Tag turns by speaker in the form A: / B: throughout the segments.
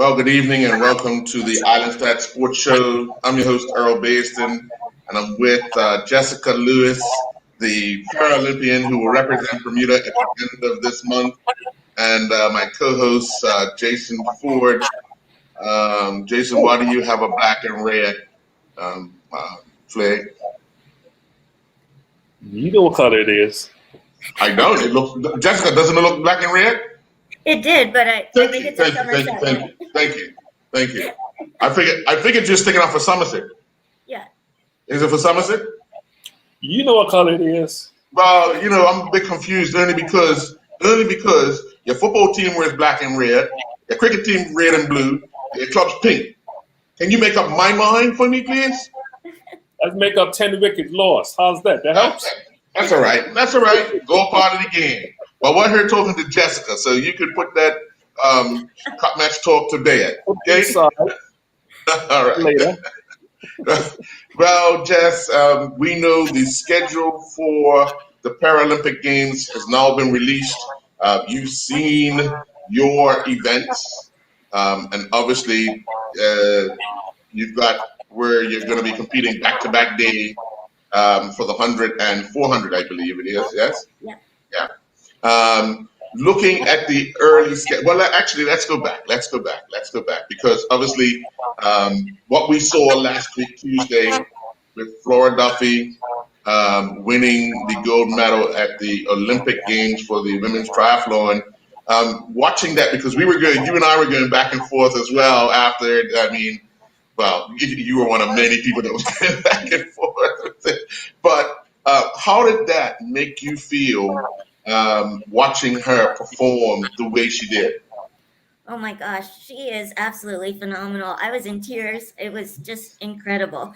A: Well, good evening and welcome to the Island Stat Sports Show. I'm your host, Earl Baston, and I'm with Jessica Lewis, the Paralympian who will represent Bermuda at the end of this month, and my co-host, Jason Ford. Jason, why do you have a black and red flag?
B: You know what color it is.
A: I don't. It looks. Jessica, doesn't it look black and red?
C: It did, but I think it's a Somerset one.
A: Thank you. I figured you're sticking out for Somerset.
C: Yeah.
A: Is it for Somerset?
B: You know what color it is.
A: Well, I'm a bit confused only because your football team wears black and red, your cricket team red and blue, your club's pink. Can you make up my mind for me, please?
B: Let's make up 10 wickets lost. How's that? That helps?
A: That's all right. Go part of the game. Well, we're here talking to Jessica, so you could put that cup match talk to bed. Okay?
B: Sorry.
A: All right.
B: Later.
A: Well, Jess, we know the schedule for the Paralympic Games has now been released. You've seen your events, and obviously you've got where you're going to be competing back-to-back day for the 100 and 400, I believe it is, yes? Yeah. Looking at the early schedule, well, actually, let's go back, because obviously what we saw last week, Tuesday, with Flora Duffy winning the gold medal at the Olympic Games for the women's triathlon, watching that, because you and I were going back and forth as well after, well, you were one of many people that was going back and forth with it. But how did that make you feel watching her perform the way she did?
C: Oh my gosh, she is absolutely phenomenal. I was in tears. It was just incredible.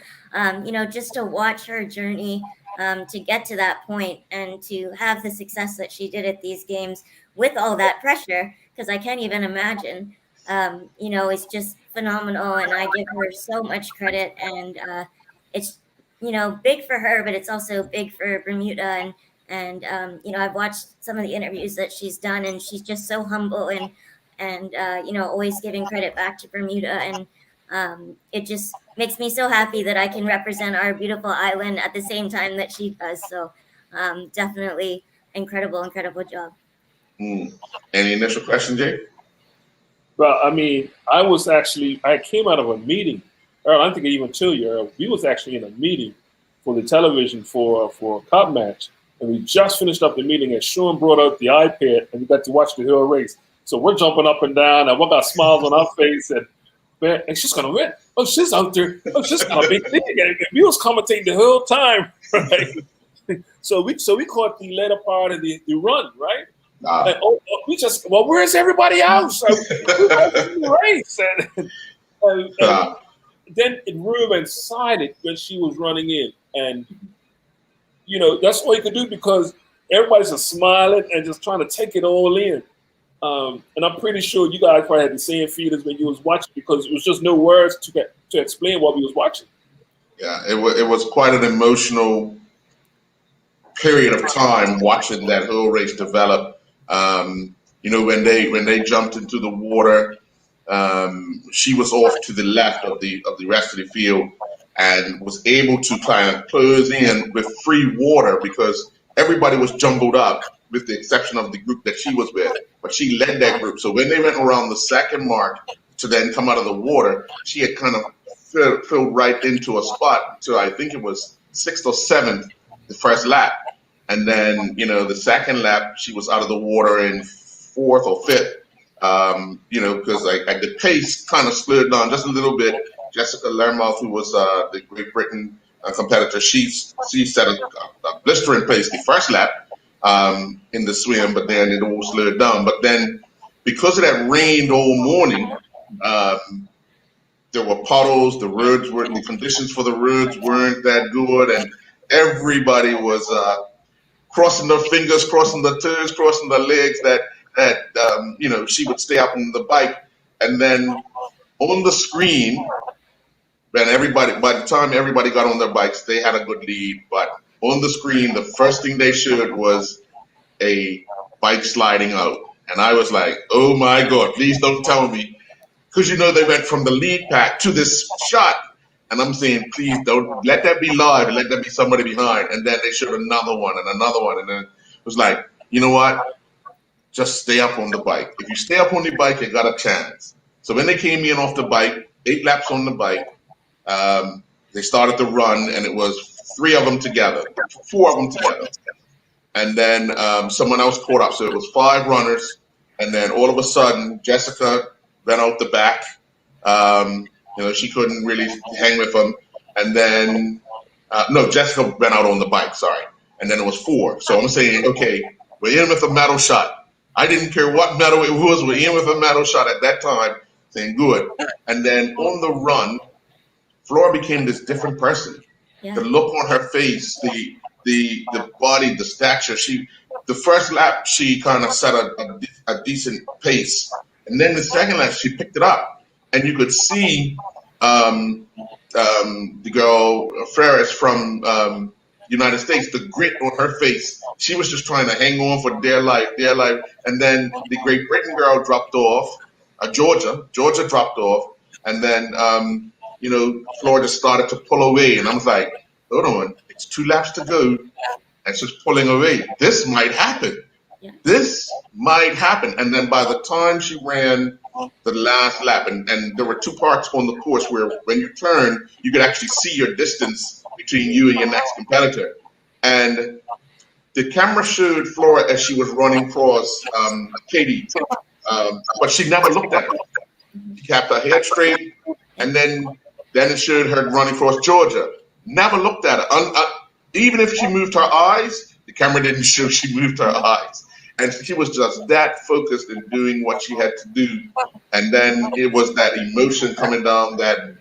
C: Just to watch her journey to get to that point and to have the success that she did at these games with all that pressure, because I can't even imagine. It's just phenomenal, and I give her so much credit. And it's big for her, but it's also big for Bermuda. And I've watched some of the interviews that she's done, and she's just so humble and always giving credit back to Bermuda. And it just makes me so happy that I can represent our beautiful island at the same time that she does. So definitely incredible job.
A: Any initial question, Jay?
B: Well, I came out of a meeting. Earl, I don't think I even told you, Earl. We was actually in a meeting for the television for a cup match. And we just finished up the meeting, and Sean brought out the iPad, and we got to watch the hill race. So we're jumping up and down, and we got smiles on our face, and man, and she's gonna win. Oh, she's out there. Oh, she's gonna be big. And we was commentating the whole time, right? So we caught the later part of the run, right? And, where's everybody else? We watched the race, and then it really excited when she was running in, and that's all you could do, because everybody's just smiling and just trying to take it all in. And I'm pretty sure you guys probably had the same feelings when you was watching, because it was just no words to explain what we was watching.
A: Yeah, it was quite an emotional period of time watching that whole race develop. When they jumped into the water, she was off to the left of the rest of the field, and was able to kind of close in with free water, because everybody was jumbled up with the exception of the group that she was with. But she led that group. So when they went around the second mark to then come out of the water, she had kind of filled right into a spot to, I think it was 6th or 7th, the first lap. And then, the second lap, she was out of the water in 4th or 5th, because the pace kind of slowed down just a little bit. Jessica Lermouth, who was the Great Britain competitor, she set a blistering pace the first lap in the swim, but then it all slowed down. But then, because it had rained all morning, there were puddles. The conditions for the roads weren't that good, and everybody was crossing their fingers, crossing their toes, crossing their legs that she would stay up on the bike. And then on the screen, by the time everybody got on their bikes, they had a good lead. But on the screen, the first thing they showed was a bike sliding out. And I was like, oh my God, please don't tell me because they went from the lead pack to this shot. And I'm saying, please don't let that be live and let that be somebody behind. And then they showed another one and another one. And then it was like, you know what? Just stay up on the bike. If you stay up on the bike, you got a chance. So when they came in off the bike, 8 laps on the bike, they started to run, and it was 3 of them together, 4 of them together. And then someone else caught up. So it was 5 runners. And then all of a sudden, Jessica ran out the back. She couldn't really hang with them. And then, no, Jessica ran out on the bike, sorry. And then it was 4. So I'm saying, okay, we're in with a medal shot. I didn't care what medal it was. We're in with a medal shot at that time, saying good. And then on the run, Flora became this different person.
C: Yeah.
A: The look on her face, the body, the stature. The first lap, she kind of set a decent pace. And then the second lap, she picked it up. And you could see the girl, Ferris from United States, the grit on her face. She was just trying to hang on for dear life. And then the Great Britain girl dropped off. Georgia dropped off. And then, Flora just started to pull away. And I was like, hold on, it's 2 laps to go. And she's pulling away. This might happen.
C: Yeah.
A: This might happen. And then by the time she ran the last lap, and there were 2 parts on the course where when you turn, you could actually see your distance between you and your next competitor. And the camera showed Flora as she was running across Katie, but she never looked at her. She kept her head straight, and then it showed her running across Georgia. Never looked at her. Even if she moved her eyes, the camera didn't show she moved her eyes. And she was just that focused in doing what she had to do. And then it was that emotion coming down that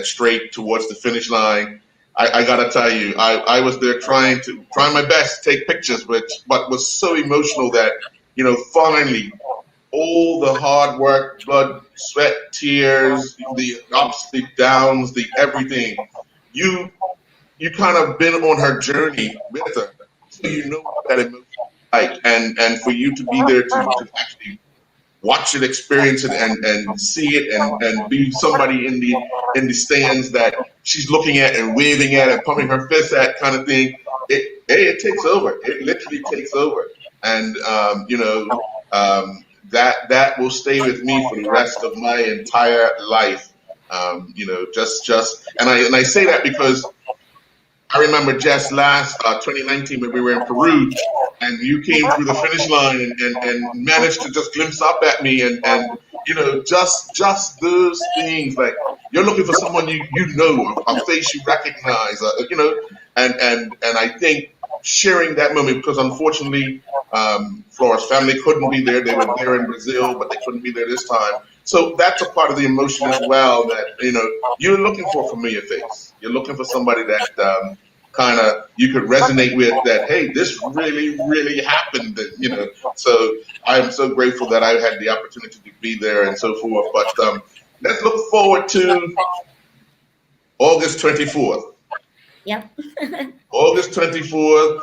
A: straight towards the finish line. I gotta tell you, I was there trying my best to take pictures, but was so emotional that, finally all the hard work, blood, sweat, tears, the ups, the downs, the everything, you kind of been on her journey with her, so you know what that emotion like, and for you to be there to actually watch it, experience it, and see it, and be somebody in the stands that she's looking at and waving at and pumping her fist at, kind of thing. It takes over. It literally takes over, and that will stay with me for the rest of my entire life. And I say that because I remember just last 2019 when we were in Peru, and you came through the finish line and managed to just glimpse up at me, and just those things, like you're looking for someone you know, a face you recognize, and I think sharing that moment, because unfortunately Flora's family couldn't be there. They were there in Brazil, but they couldn't be there this time. So that's a part of the emotion as well, that you're looking for a familiar face. You're looking for somebody that kind of you could resonate with, that, hey, this really, really happened. So I'm so grateful that I had the opportunity to be there and so forth. But let's look forward to August 24th.
C: Yep.
A: August 24th,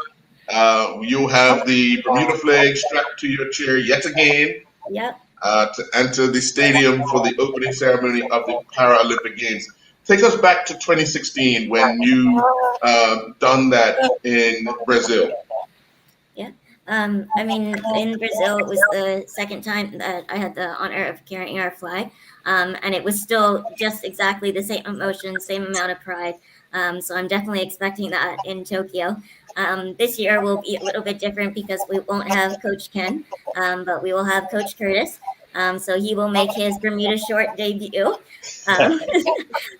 A: you'll have the Bermuda flag strapped to your chair yet again.
C: Yep.
A: To enter the stadium for the opening ceremony of the Paralympic Games. Take us back to 2016 when you done that in Brazil.
C: Yeah. In Brazil, it was the second time that I had the honor of carrying our flag. And it was still just exactly the same emotion, same amount of pride. So I'm definitely expecting that in Tokyo. This year will be a little bit different because we won't have Coach Ken, but we will have Coach Curtis. So he will make his Bermuda short debut.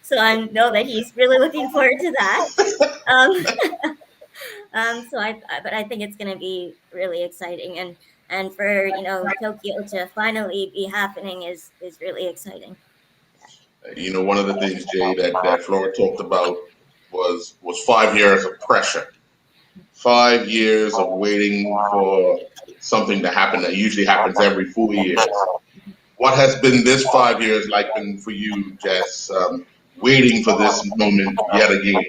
C: So I know that he's really looking forward to that. But I think it's going to be really exciting, and for Tokyo to finally be happening is really exciting.
A: One of the things, Jay, that Flora talked about was 5 years of pressure, 5 years of waiting for something to happen that usually happens every 4 years. What has been this 5 years like been for you, Jess, waiting for this moment yet again?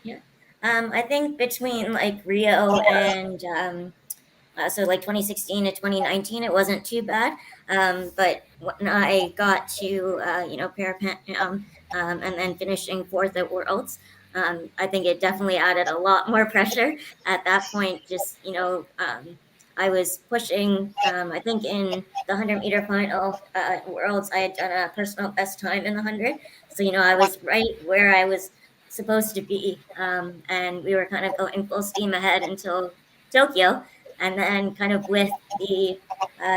C: Yeah, I think between Rio and so 2016 to 2019, it wasn't too bad. But when I got to, parapet, and then finishing fourth at Worlds, I think it definitely added a lot more pressure at that point. Just, I was pushing, I think in the 100-meter final at Worlds, I had done a personal best time in the 100. So, I was right where I was supposed to be. And we were kind of going full steam ahead until Tokyo. And then kind of with the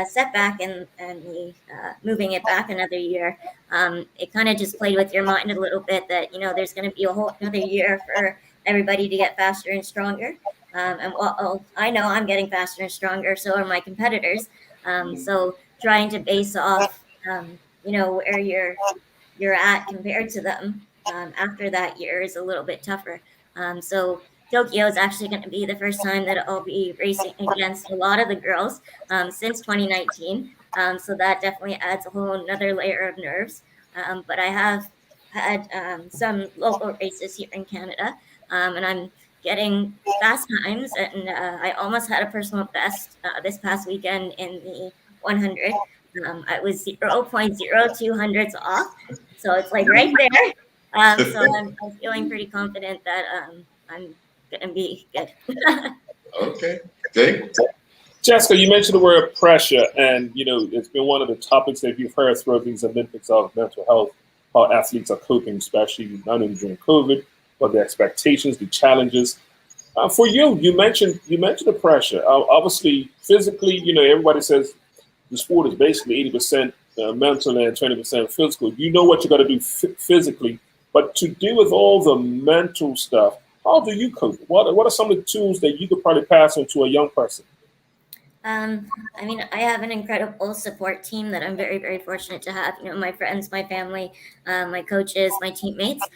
C: setback and the moving it back another year, it kind of just played with your mind a little bit that, there's going to be a whole another year for everybody to get faster and stronger. And well, I know I'm getting faster and stronger, so are my competitors. So trying to base off, where you're at compared to them after that year is a little bit tougher. So Tokyo is actually going to be the first time that I'll be racing against a lot of the girls since 2019. So that definitely adds a whole another layer of nerves. But I have had some local races here in Canada, and I'm getting fast times. And I almost had a personal best this past weekend in the 100. I was 0.02 hundredths off. So it's like right there. So I'm feeling pretty confident that I'm gonna be good.
A: Okay. Jake?
B: Jessica, you mentioned the word pressure, and it's been one of the topics that you've heard throughout these Olympics of mental health, how athletes are coping, especially not only during COVID, but the expectations, the challenges. For you, you mentioned the pressure. Obviously, physically, everybody says the sport is basically 80% mental and 20% physical. You know what you got to do physically, but to deal with all the mental stuff, how do you cope? What are some of the tools that you could probably pass on to a young person?
C: I have an incredible support team that I'm very, very fortunate to have. My friends, my family, my coaches, my teammates.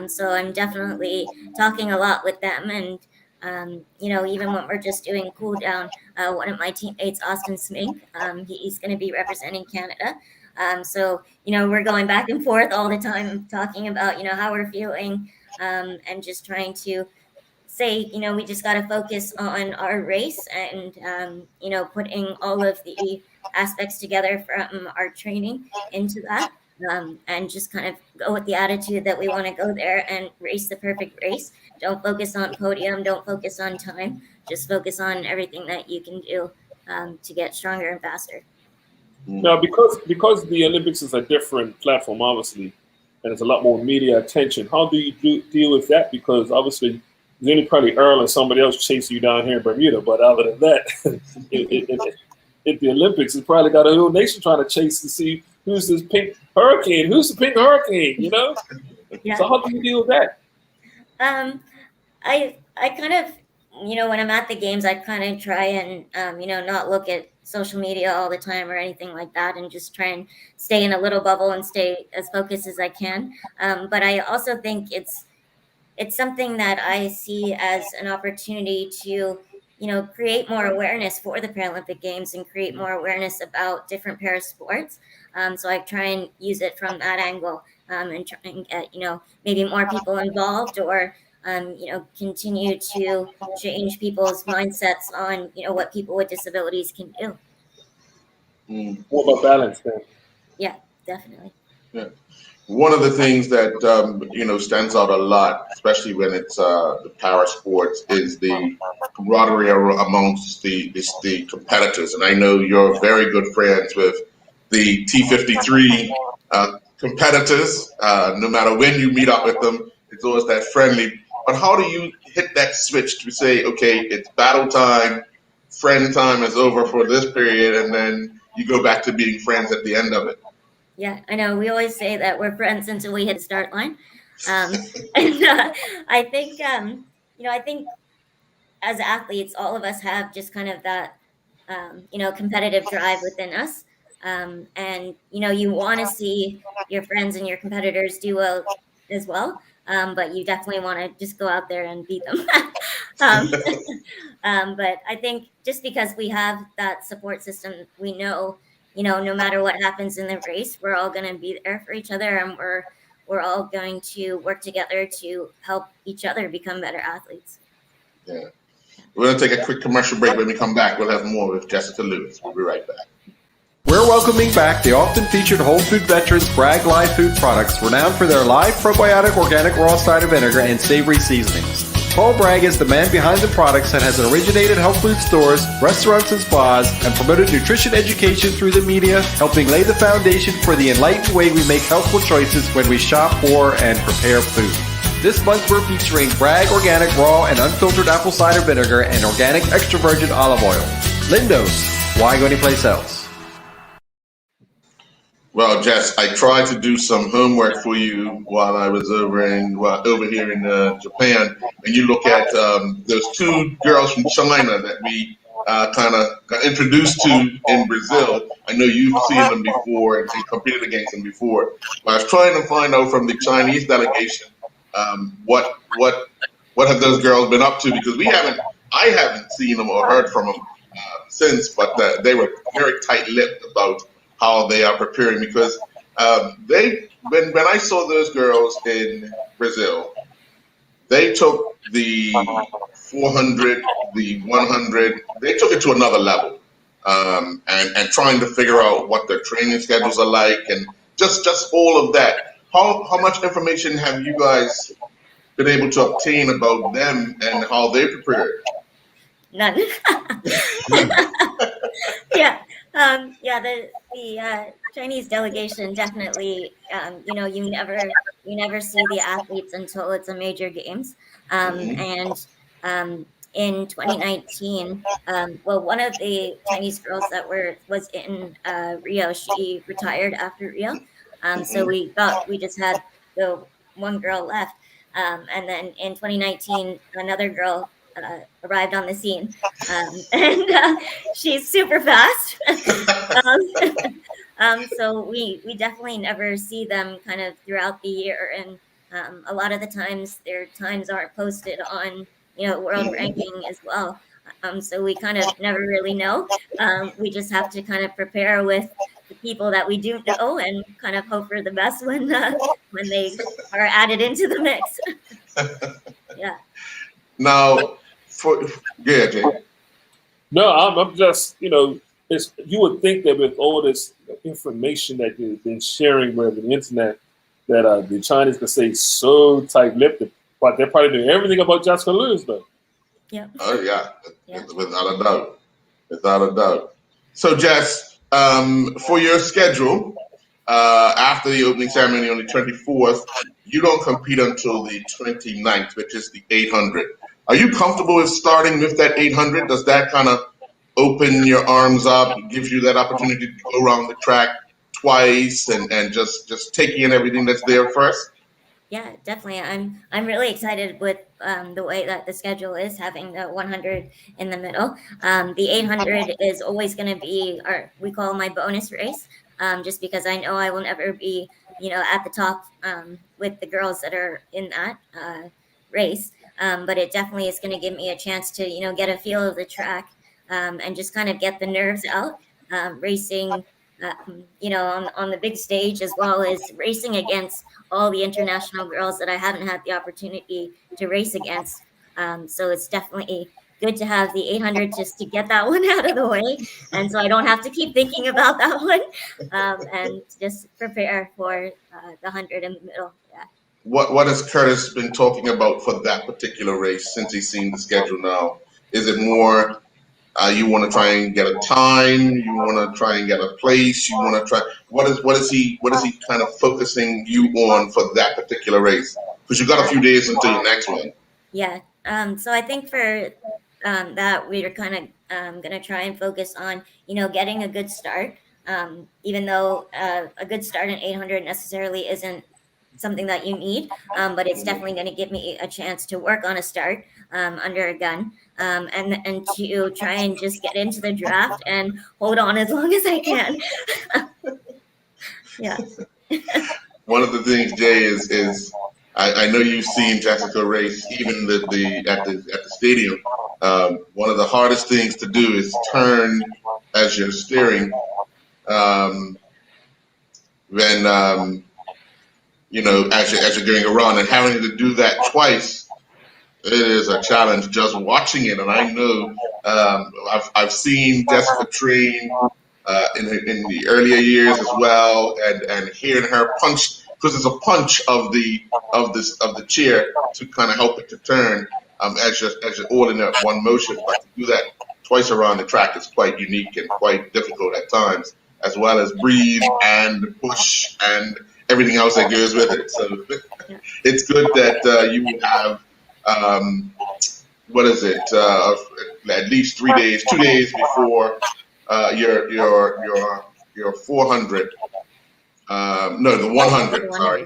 C: So I'm definitely talking a lot with them. And, even when we're just doing cool down, one of my teammates, Austin Smink, he's going to be representing Canada. So, we're going back and forth all the time talking about, how we're feeling and just trying to say, we just got to focus on our race and, putting all of the aspects together from our training into that. And just kind of go with the attitude that we want to go there and race the perfect race. Don't focus on podium. Don't focus on time. Just focus on everything that you can do to get stronger and faster.
B: Now, because the Olympics is a different platform, obviously, and it's a lot more media attention, how do you deal with that? Because obviously, there's only probably Earl and somebody else chasing you down here in Bermuda, but other than that, if the Olympics, it's probably got a whole nation trying to chase to see who's this pink hurricane, who's the pink hurricane,
C: Yeah.
B: So how do you deal with that?
C: I kind of, when I'm at the games, I kind of try and, not look at social media all the time or anything like that, and just try and stay in a little bubble and stay as focused as I can. But I also think it's something that I see as an opportunity to, create more awareness for the Paralympic Games and create more awareness about different para sports. So I try and use it from that angle and try and get, maybe more people involved or, continue to change people's mindsets on, what people with disabilities can do.
B: What about balance then?
C: Yeah, definitely.
A: Yeah. One of the things that stands out a lot, especially when it's the para sports, is the camaraderie amongst the competitors. And I know you're very good friends with the T53 competitors. No matter when you meet up with them, it's always that friendly. But how do you hit that switch to say, okay, it's battle time, friend time is over for this period, and then you go back to being friends at the end of it?
C: Yeah, I know. We always say that we're friends until we hit the start line. And I think, I think as athletes, all of us have just kind of that, competitive drive within us. And, you want to see your friends and your competitors do well as well. But you definitely want to just go out there and beat them. But I think just because we have that support system, we know, no matter what happens in the race, we're all going to be there for each other, and we're all going to work together to help each other become better athletes.
A: Yeah. We're going to take a quick commercial break. When we come back, we'll have more with Jessica Lewis. We'll be right back.
D: We're welcoming back the often featured Whole Food veterans Bragg Live Food products, renowned for their live probiotic organic raw cider vinegar and savory seasonings. Paul Bragg is the man behind the products and has originated health food stores, restaurants, and spas, and promoted nutrition education through the media, helping lay the foundation for the enlightened way we make healthful choices when we shop for and prepare food. This month we're featuring Bragg Organic Raw and Unfiltered Apple Cider Vinegar and Organic Extra Virgin Olive Oil. Lindos, why go anyplace else?
A: Well, Jess, I tried to do some homework for you while I was over here in Japan, and you look at those two girls from China that we kind of got introduced to in Brazil. I know you've seen them before and competed against them before. But I was trying to find out from the Chinese delegation what have those girls been up to, because I haven't seen them or heard from them since, but they were very tight-lipped about how they are preparing, because when I saw those girls in Brazil, they took the 400, the 100, they took it to another level, and trying to figure out what their training schedules are like, and just all of that. How much information have you guys been able to obtain about them and how they prepare?
C: None. Yeah. The Chinese delegation definitely, you never see the athletes until it's a major games. And in 2019, one of the Chinese girls that was in Rio, she retired after Rio. So we just had the one girl left. And then in 2019, another girl arrived on the scene, and she's super fast. So we definitely never see them kind of throughout the year, and a lot of the times their times aren't posted on world ranking as well. So we kind of never really know. We just have to kind of prepare with the people that we do know and kind of hope for the best when they are added into the mix. Yeah.
A: Now, Jay.
B: No, I'm just, you would think that with all this information that they've been sharing with the internet, that the Chinese could say so tight-lipped, but they're probably doing everything about Jessica Lewis, though.
C: Yeah.
A: Oh, yeah. Without a doubt. So, Jess, for your schedule, after the opening ceremony on the 24th, you don't compete until the 29th, which is the 800. Are you comfortable with starting with that 800? Does that kind of open your arms up, gives you that opportunity to go around the track twice and just take in everything that's there first?
C: Yeah, definitely. I'm really excited with the way that the schedule is, having the 100 in the middle. The 800 is always going to be we call my bonus race, just because I know I will never be, at the top with the girls that are in that race. But it definitely is going to give me a chance to, get a feel of the track, and just kind of get the nerves out, racing, on the big stage, as well as racing against all the international girls that I haven't had the opportunity to race against. So it's definitely good to have the 800 just to get that one out of the way. And so I don't have to keep thinking about that one, and just prepare for the 100 in the middle. Yeah.
A: What has Curtis been talking about for that particular race since he's seen the schedule now? Is it more you want to try and get a time, you want to try and get a place, you want to try? What is he kind of focusing you on for that particular race? Because you've got a few days until your next one.
C: Yeah. So I think for that we're kind of going to try and focus on getting a good start. Even though a good start in 800 necessarily isn't something that you need, but it's definitely going to give me a chance to work on a start under a gun, and to try and just get into the draft and hold on as long as I can. Yeah.
A: One of the things, Jay, is I know you've seen Jessica race, even at the stadium. One of the hardest things to do is turn as you're steering. As you're going around, and having to do that twice, it is a challenge just watching it. And I know I've seen Jessica train in the earlier years as well, and hearing her punch, because it's a punch of the chair to kind of help it to turn as you're all in that one motion. But to do that twice around the track is quite unique and quite difficult at times, as well as breathe and push and everything else that goes with it. So it's good that you will have at least 3 days, 2 days before your 400. The 100. Sorry,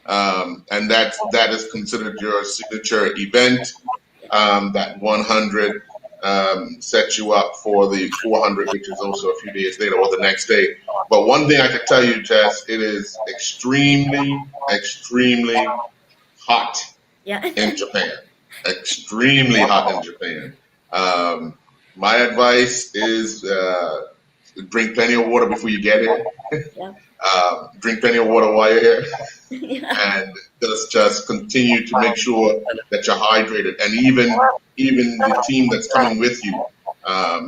A: 100. And that is considered your signature event. That 100 sets you up for the 400, which is also a few days later or the next day. But one thing I can tell you, Jess, it is extremely, extremely hot in Japan. Extremely hot in Japan. My advice is drink plenty of water before you get here. Drink plenty of water while you're here, and just continue to make sure that you're hydrated. And even the team that's coming with you,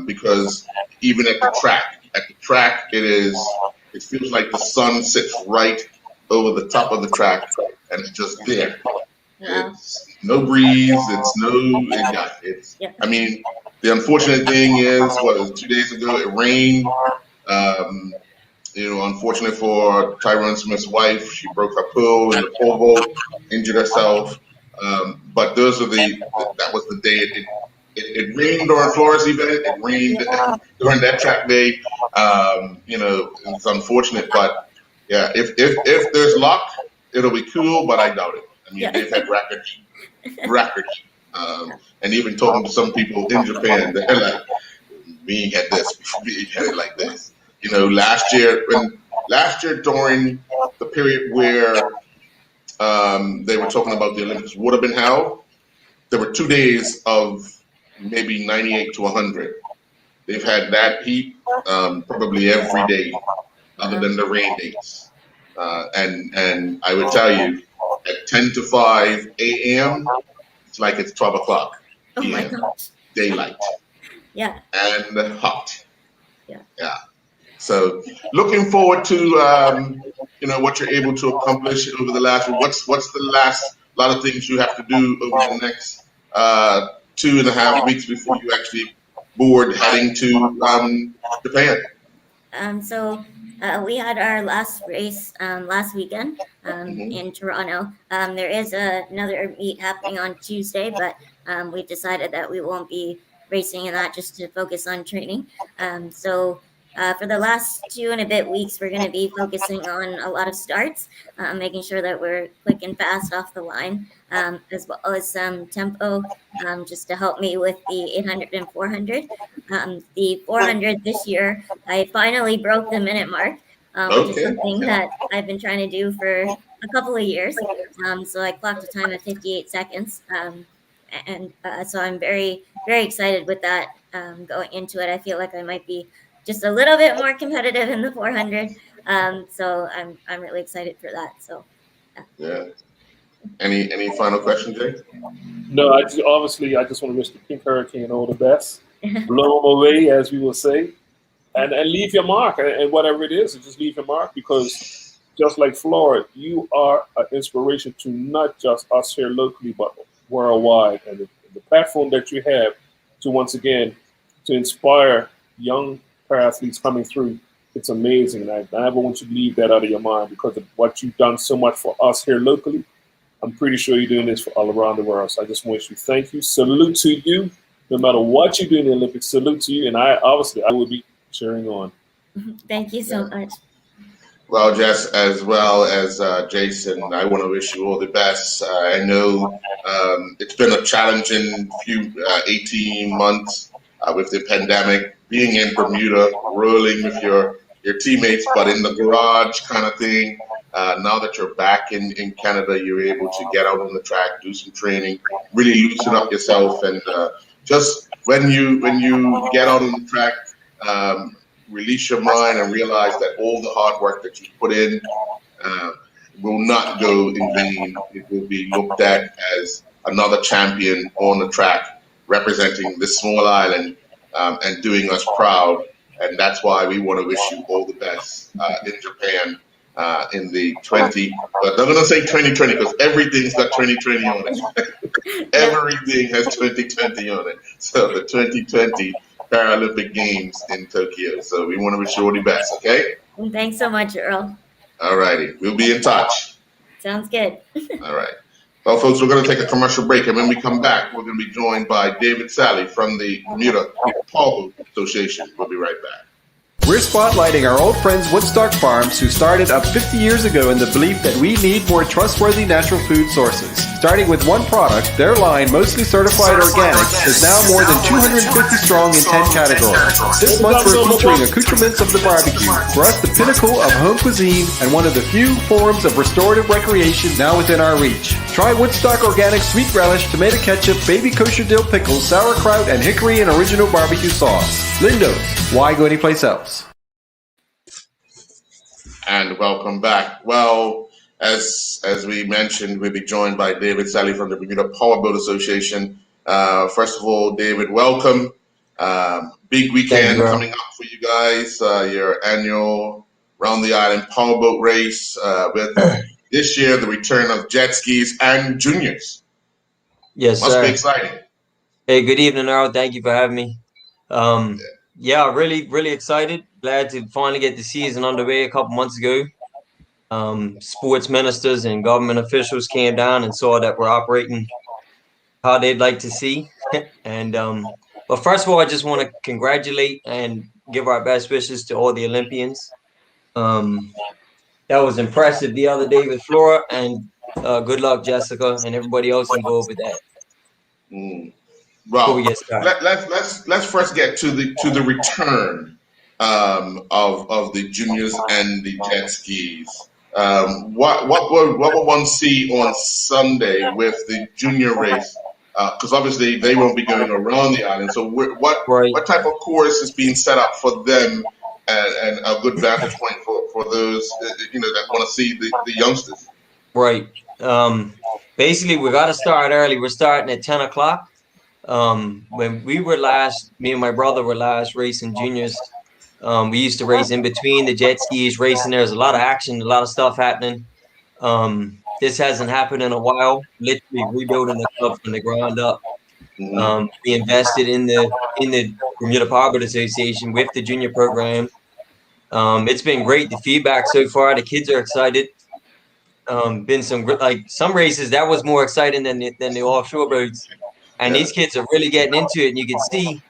A: because even at the track, it feels like the sun sits right over the top of the track, and it's just there. It's no breeze. It's no. I mean, the unfortunate thing is, 2 days ago it rained. Unfortunately for Tyrone Smith's wife, she broke her toe in the pole vault, injured herself. But that was the day it rained during Flores event. It rained during that track day. It's unfortunate, but yeah, if there's luck, it'll be cool, but I doubt it. I mean, they've had records. And even talking to some people in Japan, they're like, we ain't had this before, we ain't had it like this. Last year during the period where they were talking about the Olympics would have been held, there were 2 days of maybe 98 to 100. They've had that heat probably every day, other than the rain days. And I would tell you, at 10 to 5 a.m., it's like it's 12 o'clock p.m. Daylight.
C: Yeah.
A: And hot.
C: Yeah.
A: So looking forward to what you're able to accomplish over the last. What's the last lot of things you have to do over the next 2.5 weeks before you actually board heading to Japan?
C: So we had our last race last weekend in Toronto. There is another meet happening on Tuesday, but we've decided that we won't be racing in that, just to focus on training. So for the last 2 and a bit weeks, we're going to be focusing on a lot of starts, making sure that we're quick and fast off the line, as well as some tempo, just to help me with the 800 and 400. The 400 this year, I finally broke the minute mark, which is something that I've been trying to do for a couple of years. So I clocked a time of 58 seconds. So I'm very, very excited with that going into it. I feel like I might be just a little bit more competitive in the 400. So I'm really excited for that. So
A: yeah. Any final question, Jay?
B: No, I just want to wish the Pink Hurricane all the best. Blow them away, as we will say, and leave your mark. And whatever it is, just leave your mark, because just like Flora, you are an inspiration to not just us here locally, but worldwide. And the platform that you have to, once again, to inspire young athletes coming through, it's amazing. And I never want you to leave that out of your mind, because of what you've done so much for us here locally. I'm pretty sure you're doing this for all around the world. So I just want you to thank you. Salute to you. No matter what you do in the Olympics, salute to you. And I will be cheering on.
C: Thank you so much.
A: Well, Jess, as well as Jason, I want to wish you all the best. I know it's been a challenging few 18 months with the pandemic, being in Bermuda, rolling with your teammates, but in the garage kind of thing. Now that you're back in Canada, you're able to get out on the track, do some training, really loosen up yourself, and just when you get out on the track, release your mind and realize that all the hard work that you put in will not go in vain. It will be looked at as another champion on the track, representing this small island and doing us proud and that's why we want to wish you all the best in Japan in the 20. But I'm going to say 2020 because everything's got 2020 on it. Everything has 2020 on it. So the 2020 Paralympic Games in Tokyo. So we want to wish you all the best. Okay.
C: Thanks so much, Earl.
A: All righty. We'll be in touch.
C: Sounds good.
A: All right. Well, folks, we're going to take a commercial break, and when we come back, we're going to be joined by David Sally from the Bermuda Powerboat Association. We'll be right back.
D: We're spotlighting our old friends Woodstock Farms, who started up 50 years ago in the belief that we need more trustworthy natural food sources. Starting with one product, their line, mostly certified organic, is now more than 250 strong in 10 categories. This month we're featuring accoutrements of the barbecue, for us the pinnacle of home cuisine and one of the few forms of restorative recreation now within our reach. Try Woodstock Organic Sweet Relish, Tomato Ketchup, Baby Kosher Dill Pickles, Sauerkraut, and Hickory and Original Barbecue Sauce. Lindo's. Why go anyplace else?
A: And welcome back. Well, as we mentioned, we'll be joined by David Sally from the Bermuda Powerboat Association. First of all, David, welcome. Big weekend coming up for you guys. Your annual Round the Island Powerboat Race with this year the return of jet skis and juniors.
E: Yes,
A: Must
E: sir.
A: be exciting.
E: Hey, good evening, Earl. Thank you for having me. Yeah, really excited. Glad to finally get the season underway a couple months ago. Sports ministers and government officials came down and saw that we're operating how they'd like to see. And but first of all, I just want to congratulate and give our best wishes to all the Olympians. That was impressive the other day with Flora, and good luck, Jessica, and everybody else involved with that.
A: Well,
E: we get started,
A: let's first get to the return of the juniors and the jet skis. What will one see on Sunday with the junior race? Because obviously they won't be going around the island. So what type of course is being set up for them, and a good vantage point for those that want to see the youngsters?
E: Right. Basically, we got to start early. We're starting at 10 o'clock. When we were last, me and my brother were last racing juniors. We used to race in between the jet skis racing. There's a lot of action, a lot of stuff happening. This hasn't happened in a while. Literally rebuilding the club from the ground up. We invested in the Bermuda Powerboat Association with the junior program. It's been great. The feedback so far, the kids are excited. Been some races that was more exciting than the offshore boats. And these kids are really getting into it, and you can see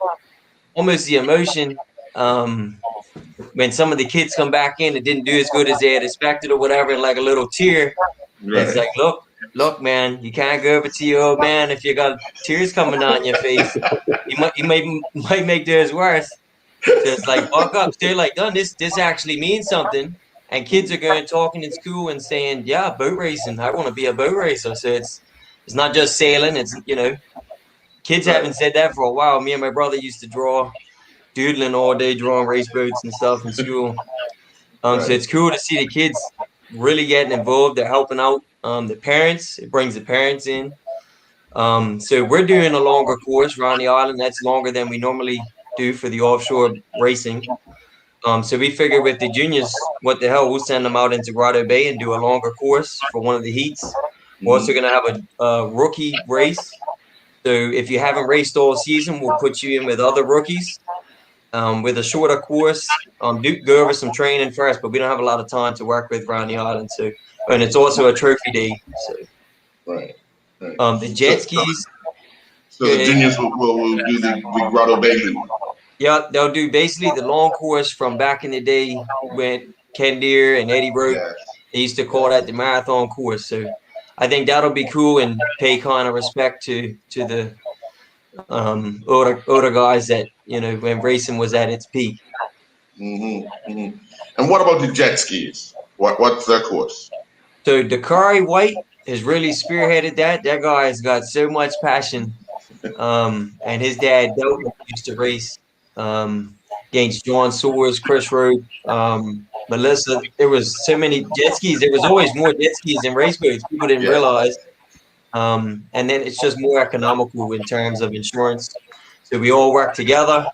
E: almost the emotion when some of the kids come back in and didn't do as good as they had expected or whatever, and like a little tear. Right. It's like, look, man, you can't go over to your old man if you got tears coming down your face. You might make theirs worse. So it's like, walk up, they're like, no, this actually means something. And kids are going talking in school and saying, yeah, boat racing. I want to be a boat racer. So it's not just sailing. It's kids haven't said that for a while. Me and my brother used to doodling all day, drawing race boats and stuff in school. So it's cool to see the kids really getting involved. They're helping out the parents. It brings the parents in. So we're doing a longer course around the island. That's longer than we normally do for the offshore racing. So we figured with the juniors, what the hell, we'll send them out into Grotto Bay and do a longer course for one of the heats. We're also going to have a rookie race. So if you haven't raced all season, we'll put you in with other rookies with a shorter course. Go over some training first, but we don't have a lot of time to work with around the island. So, and it's also a trophy day. So,
A: right.
E: The jet skis.
A: So the juniors will do the Grotto Bay Loop.
E: Yeah, they'll do basically the long course from back in the day when Ken Deere and Eddie Rowe, they used to call that the marathon course. So I think that'll be cool and pay kind of respect to the older guys that, when racing was at its peak.
A: And what about the jet skis? What's their course?
E: So Dakari White has really spearheaded that. That guy has got so much passion. And his dad Delton used to race against John Soares, Chris Rowe, Melissa. There was so many jet skis. There was always more jet skis than race boats. People didn't realize. And then it's just more economical in terms of insurance. So we all work together.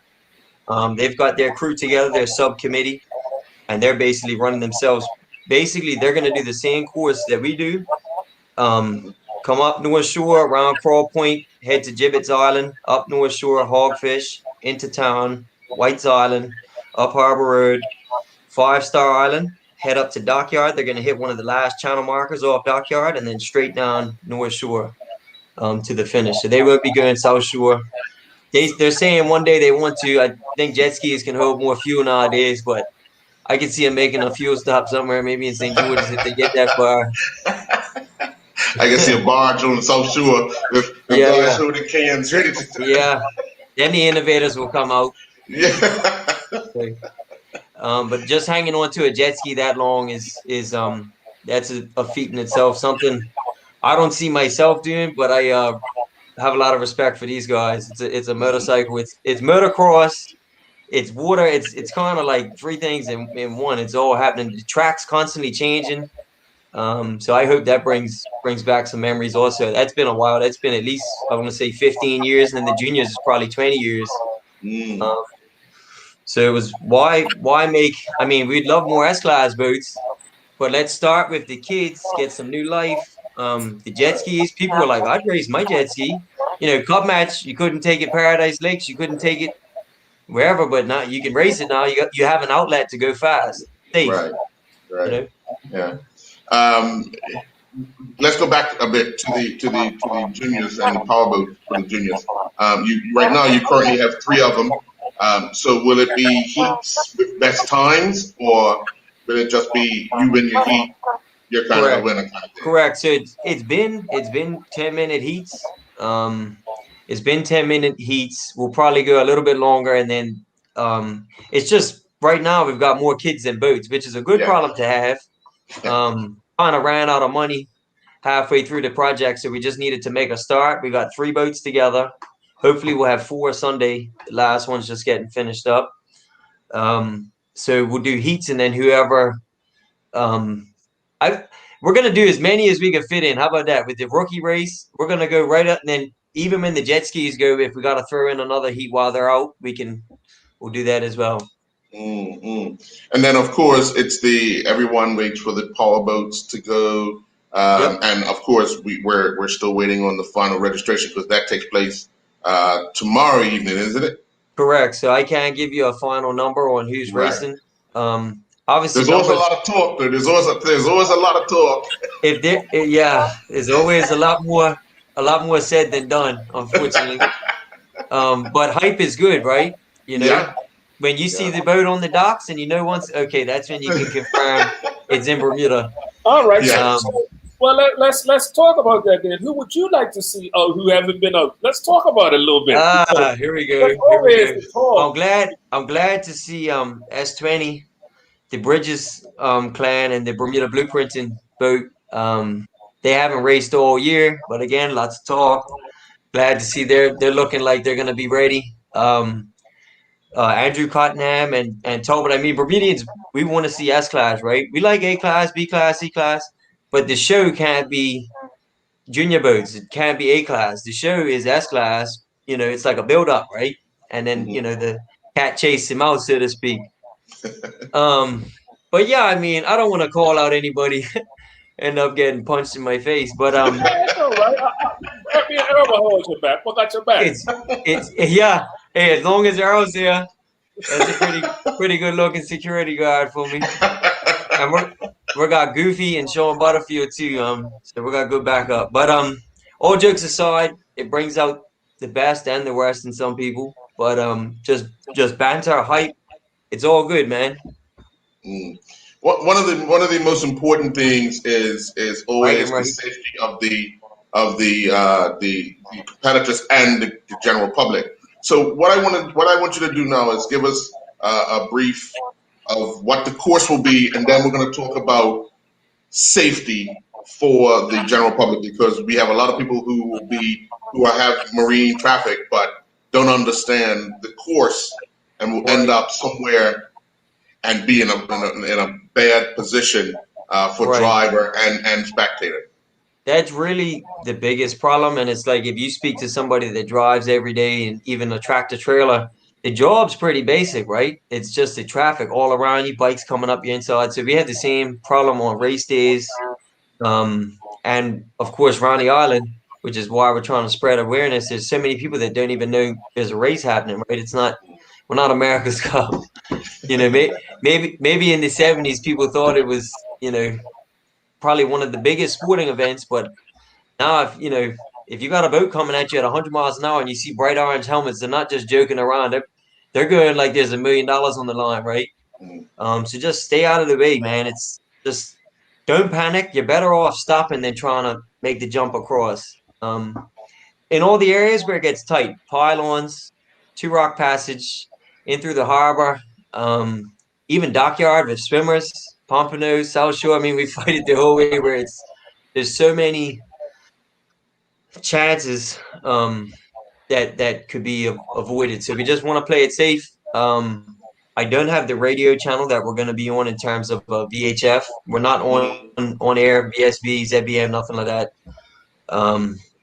E: They've got their crew together, their subcommittee, and they're basically running themselves. Basically, they're going to do the same course that we do. Come up North Shore, around Crawl Point, head to Gibbets Island, up North Shore, Hogfish, into town, White's Island, up Harbor Road, 5-Star Island, head up to Dockyard. They're going to hit one of the last channel markers off Dockyard, and then straight down North Shore to the finish. So they will be going South Shore. They're saying one day they want to. I think jet skis can hold more fuel nowadays, but I can see them making a fuel stop somewhere, maybe in St. George's if they get that far.
A: I can see a barge on the South Shore with guys holding cans ready to.
E: Yeah, then the innovators will come out.
A: Yeah.
E: But just hanging on to a jet ski that long is that's a feat in itself. Something I don't see myself doing, but I have a lot of respect for these guys. It's a motorcycle. It's motocross. It's water. It's kind of like three things in one. It's all happening. The track's constantly changing. So I hope that brings back some memories also. That's been a while. That's been at least, I want to say 15 years, and then the juniors is probably 20 years. So it was why make, I mean, we'd love more S-Class boats, but let's start with the kids, get some new life. The jet skis, people were like, I'd race my jet ski. You know, Cup Match, you couldn't take it Paradise Lakes, you couldn't take it wherever, but now you can race it now. You have an outlet to go fast. Safe,
A: right.
E: You know?
A: Yeah. Let's go back a bit to the juniors and the powerboat for the juniors. Right now you currently have 3 of them. So will it be heats with best times, or will it just be you win your heat, you're kind of a winner kind of thing?
E: Correct. So it's been 10-minute heats. It's been 10-minute heats. We'll probably go a little bit longer, and then it's just right now we've got more kids than boats, which is a good problem to have. Kind of ran out of money halfway through the project, so we just needed to make a start. We got 3 boats together. Hopefully we'll have 4 Sunday. The last one's just getting finished up. So we'll do heats, and then whoever we're gonna do as many as we can fit in. How about that? With the rookie race, we're gonna go right up, and then even when the jet skis go, if we gotta throw in another heat while they're out, we'll do that as well.
A: And then of course it's everyone waits for the power boats to go, and of course we're still waiting on the final registration, because that takes place tomorrow evening, isn't it?
E: Correct. So I can't give you a final number on who's racing. Obviously,
A: there's also a lot of talk. There's always a lot of talk.
E: There's always a lot more said than done, unfortunately. But hype is good, right? You know, when you see the boat on the docks, and you know that's when you can confirm it's in Bermuda.
B: All right. Well, let's talk about that then. Who would you like to see? Who haven't been out? Let's talk about it a little bit.
E: Here we go. I'm glad to see S20, the Bridges clan, and the Bermuda Blueprinting boat. They haven't raced all year, but again, lots of talk. Glad to see they're looking like they're gonna be ready. Andrew Cottenham and Talbot. I mean, Bermudians, we want to see S-Class, right? We like A-Class, B-Class, C-Class. But the show can't be junior boats. It can't be A-Class. The show is S-Class. You know, it's like a build-up, right? And then, the cat chase him out, so to speak. But yeah, I mean, I don't want to call out anybody, end up getting punched in my face. But
B: it's all right. Me and Earl will hold your back. We got your back.
E: Hey, as long as Earl's there, that's a pretty good looking security guard for me. And we got Goofy and Sean Butterfield too. So we got good backup. But all jokes aside, it brings out the best and the worst in some people. But just banter, hype, it's all good, man.
A: One of the most important things is always the safety of the competitors and the general public. So what I want you to do now is give us a brief of what the course will be, and then we're going to talk about safety for the general public, because we have a lot of people who have marine traffic but don't understand the course, and will end up somewhere and be in a bad position for driver and spectator.
E: That's really the biggest problem. And it's like, if you speak to somebody that drives every day, and even a tractor trailer, the job's pretty basic, right? It's just the traffic all around you, bikes coming up your inside. So we had the same problem on race days. And of course, Ronnie Island, which is why we're trying to spread awareness. There's so many people that don't even know there's a race happening, right? We're not America's Cup. You know, maybe in the 70s, people thought it was, you know, probably one of the biggest sporting events. But now, if you got a boat coming at you at 100 miles an hour and you see bright orange helmets, they're not just joking around. They're going like there's $1 million on the line, right? So just stay out of the way, man. It's just don't panic. You're better off stopping than trying to make the jump across. In all the areas where it gets tight, pylons, Two Rock Passage, in through the harbor, even Dockyard with swimmers, Pompano, South Shore. I mean, we fight it the whole way where there's so many chances that could be avoided. So we just want to play it safe. I don't have the radio channel that we're going to be on in terms of VHF. We're not on air, VSB, ZBM, nothing like that.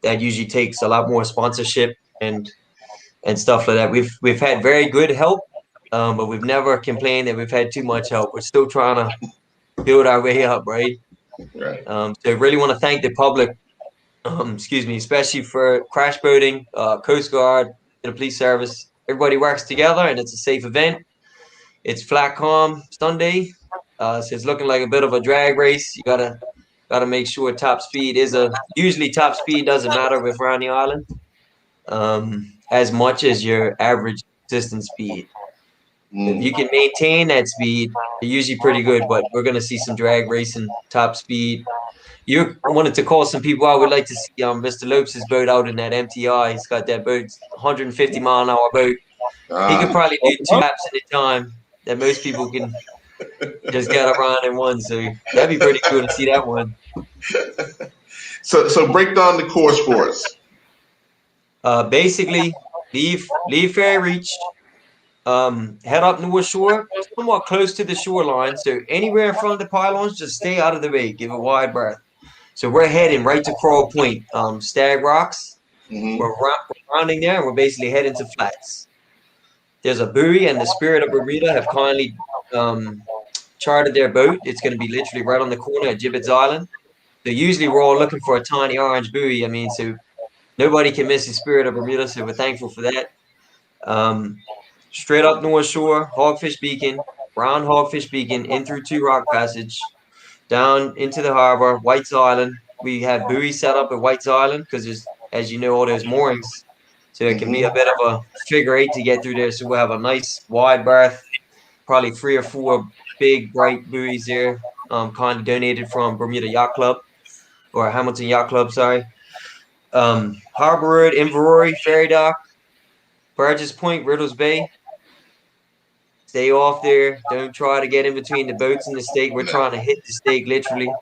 E: That usually takes a lot more sponsorship and stuff like that. We've had very good help, but we've never complained that we've had too much help. We're still trying to build our way up, right?
A: Right.
E: So I really want to thank the public, especially for crash boating, Coast Guard, the police service. Everybody works together, and it's a safe event. It's flat calm Sunday, so it's looking like a bit of a drag race. You gotta make sure top speed usually top speed doesn't matter with Ronnie Island, as much as your average distance speed. If you can maintain that speed, you're usually pretty good. But we're gonna see some drag racing, top speed. You wanted to call some people out. We'd like to see Mr. Lopes' boat out in that MTI. He's got that boat, 150 mile an hour boat. He could probably do 2 laps at a time that most people can just get around in one. So that'd be pretty cool to see that one.
A: So break down the course for us.
E: Basically, leave Ferry Reach, head up North Shore, somewhat close to the shoreline. So anywhere in front of the pylons, just stay out of the way. Give a wide berth. So we're heading right to Coral Point, Stag Rocks. We're rounding there, and we're basically heading to flats. There's a buoy, and the Spirit of Bermuda have kindly chartered their boat. It's going to be literally right on the corner at Gibbets Island. So usually we're all looking for a tiny orange buoy. I mean, so nobody can miss the Spirit of Bermuda, so we're thankful for that. Straight up North Shore, Hogfish Beacon, round Hogfish Beacon, in through Two Rock Passage, down into the harbor, White's Island. We have buoys set up at White's Island because there's, as you know, all those moorings. So it can be a bit of a figure 8 to get through there. So we'll have a nice wide berth, probably 3 or 4 big bright buoys there, kind of donated from Bermuda Yacht Club, or Hamilton Yacht Club, sorry. Harbor Road, Inverrowry, Ferry Dock, Burgess Point, Riddles Bay. Stay off there. Don't try to get in between the boats and the stake. We're trying to hit the stake literally.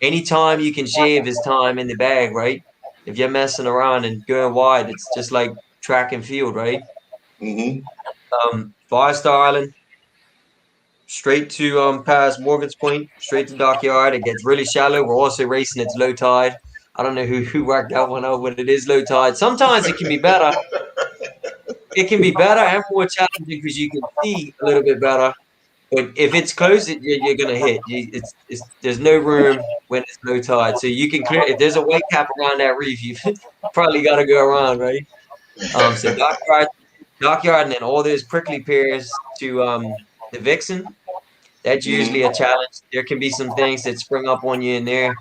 E: Anytime you can shave is time in the bag, right? If you're messing around and going wide, it's just like track and field, right? Five Star Island, straight to past Morgan's Point, straight to Dockyard. It gets really shallow. We're also racing. It's low tide. I don't know who worked that one out, but it is low tide. Sometimes it can be better. It can be better and more challenging because you can see a little bit better. But if it's close, you're gonna hit. There's no room when it's low tide, so you can clear. If there's a white cap around that reef, you probably got to go around, right? So Dockyard, and then all those prickly pears to the Vixen. That's usually a challenge. There can be some things that spring up on you in there.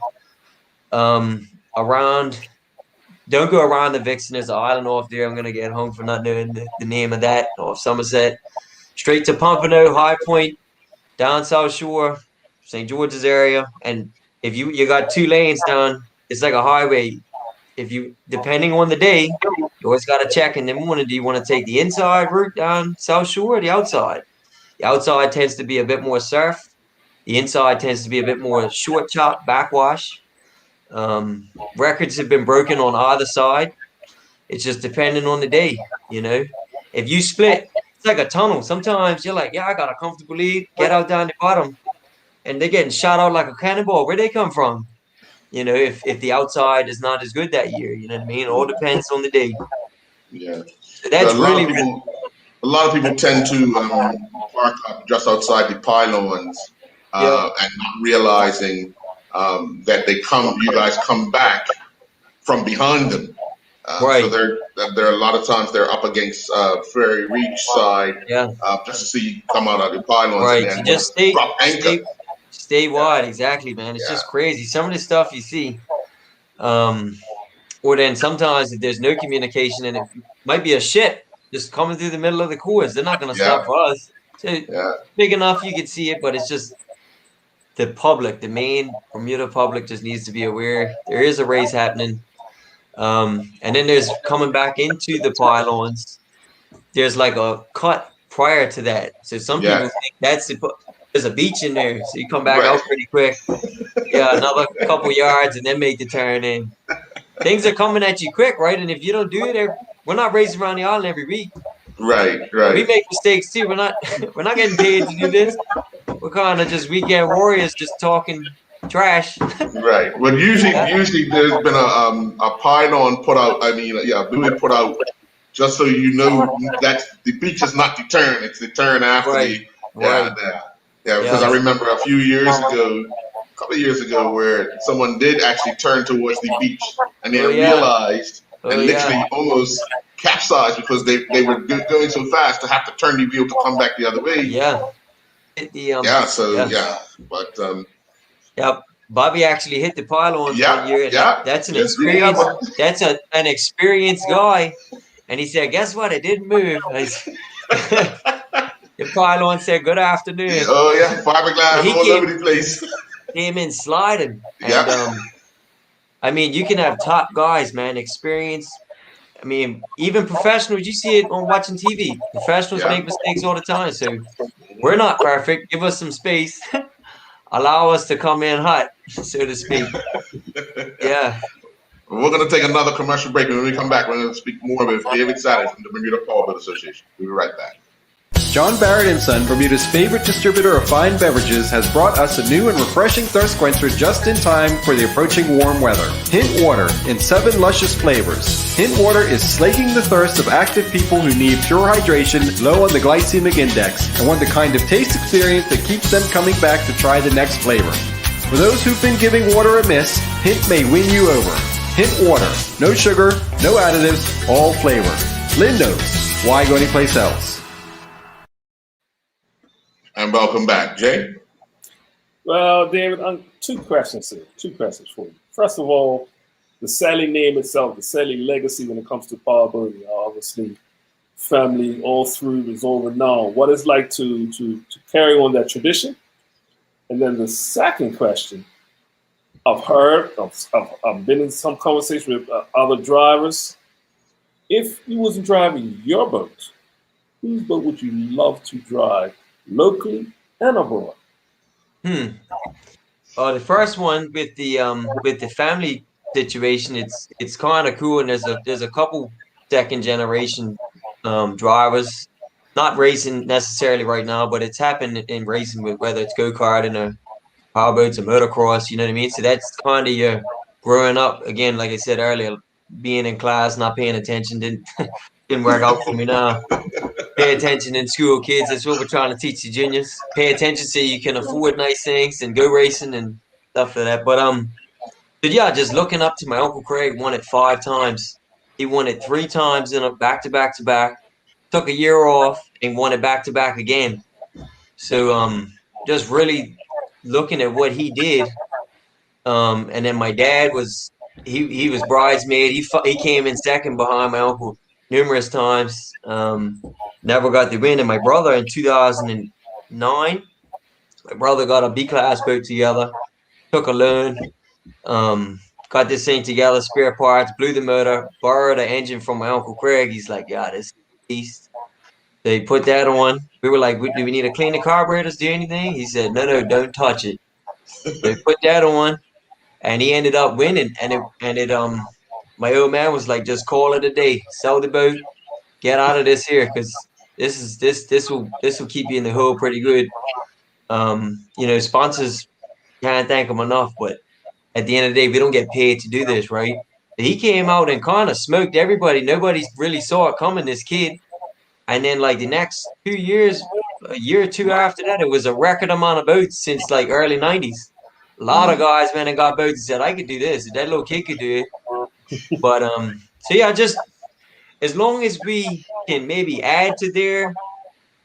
E: Don't go around the Vixen. There's an island off there. I'm gonna get home for not knowing the name of that. Off Somerset. Straight to Pompano, High Point, down South Shore, St. George's area. And if you got 2 lanes down, it's like a highway. Depending on the day, you always got to check in the morning. Do you want to take the inside route down South Shore or the outside? The outside tends to be a bit more surf. The inside tends to be a bit more short chop, backwash. Records have been broken on either side. It's just depending on the day, you know. If you split, it's like a tunnel. Sometimes you're like, yeah, I got a comfortable lead, get out down the bottom, and they're getting shot out like a cannonball. Where'd they come from? You know, if the outside is not as good that year, you know what I mean? It all depends on the day.
A: Yeah.
E: So that's really
A: a lot of people tend to park up just outside the pylons and not realizing that you guys come back from behind them.
E: Right.
A: So there are a lot of times they're up against Ferry Reach side just to see you come out of the pylons
E: Right.
A: and then
E: You just stay
A: drop anchor.
E: stay wide. Exactly, man. It's just crazy. Some of the stuff you see. Or then sometimes if there's no communication and it might be a ship just coming through the middle of the course, they're not going to stop for us. So big enough you can see it, but it's just the public, the main Bermuda public just needs to be aware there is a race happening. And then there's coming back into the pylons. There's like a cut prior to that. So some people think there's a beach in there. So you come back out pretty quick. Another couple yards and then make the turn in. Things are coming at you quick, right? And if you don't do it, we're not racing around the island every week.
A: Right.
E: We make mistakes too. We're not getting paid to do this. We're kind of just weekend warriors, just talking trash.
A: Right. Well, usually there's been a pylon put out. I mean, a buoy put out just so you know that the beach is not the turn; it's the turn after because I remember a couple of years ago, where someone did actually turn towards the beach and they realized and literally almost capsized because they were going so fast to have to turn the wheel to come back the other way.
E: But Bobby actually hit the pylon one year. That's an experience. That's an experienced guy, and he said, "Guess what? It didn't move." The pylon said, "Good afternoon."
A: Oh yeah, fiberglass all over the place.
E: Came in sliding. And, I mean, you can have top guys, man, experience. I mean, even professionals, you see it on watching TV. Professionals make mistakes all the time. So we're not perfect. Give us some space. Allow us to come in hot, so to speak.
A: We're going to take another commercial break. And when we come back, we're going to speak more with David Savage from the Bermuda Powerboat Association. We'll be right back.
D: John Barrett & Son, Bermuda's favorite distributor of fine beverages, has brought us a new and refreshing thirst quencher just in time for the approaching warm weather. Hint Water in 7 luscious flavors. Hint Water is slaking the thirst of active people who need pure hydration, low on the glycemic index, and want the kind of taste experience that keeps them coming back to try the next flavor. For those who've been giving water a miss, Hint may win you over. Hint Water. No sugar, no additives, all flavor. Lynn knows. Why go anyplace else?
A: And welcome back, Jay.
B: Well, David, two questions here. 2 questions for you. First of all, the sailing name itself, the sailing legacy when it comes to powerboating, obviously, family all through is over now. What is it like to carry on that tradition? And then the second question, I've been in some conversation with other drivers. If you wasn't driving your boat, whose boat would you love to drive locally and abroad?
E: The first one with the family situation, it's kind of cool, and there's a couple second generation drivers, not racing necessarily right now, but it's happened in racing, with whether it's go-karting or powerboats or motocross, you know what I mean? So that's kind of your growing up, again, like I said earlier, being in class, not paying attention, didn't work out for me now. Pay attention in school, kids. That's what we're trying to teach the juniors. Pay attention so you can afford nice things and go racing and stuff like that. But just looking up to my Uncle Craig, won it 5 times. He won it 3 times in a back-to-back-to-back. Took a year off and won it back-to-back again. So just really looking at what he did. And then my dad was he was bridesmaid. He came in second behind my uncle numerous times. Never got the win. And my brother in 2009, my brother got a B-class boat together, took a loan, got this thing together, spare parts, blew the motor, borrowed an engine from my Uncle Craig. He's like, yeah, this is beast. They put that on. We were like, do we need to clean the carburetors, do anything? He said, no, don't touch it. They put that on, and he ended up winning. And my old man was like, just call it a day, sell the boat, get out of this here, because this will keep you in the hole pretty good. Sponsors can't thank them enough, but at the end of the day, we don't get paid to do this, right? But he came out and kind of smoked everybody. Nobody really saw it coming, this kid. And then like the next 2 years, a year or two after that, it was a record amount of boats since like early 90s. A lot of guys went and got boats and said, I could do this. That little kid could do it. But so yeah, just as long as we can maybe add to their,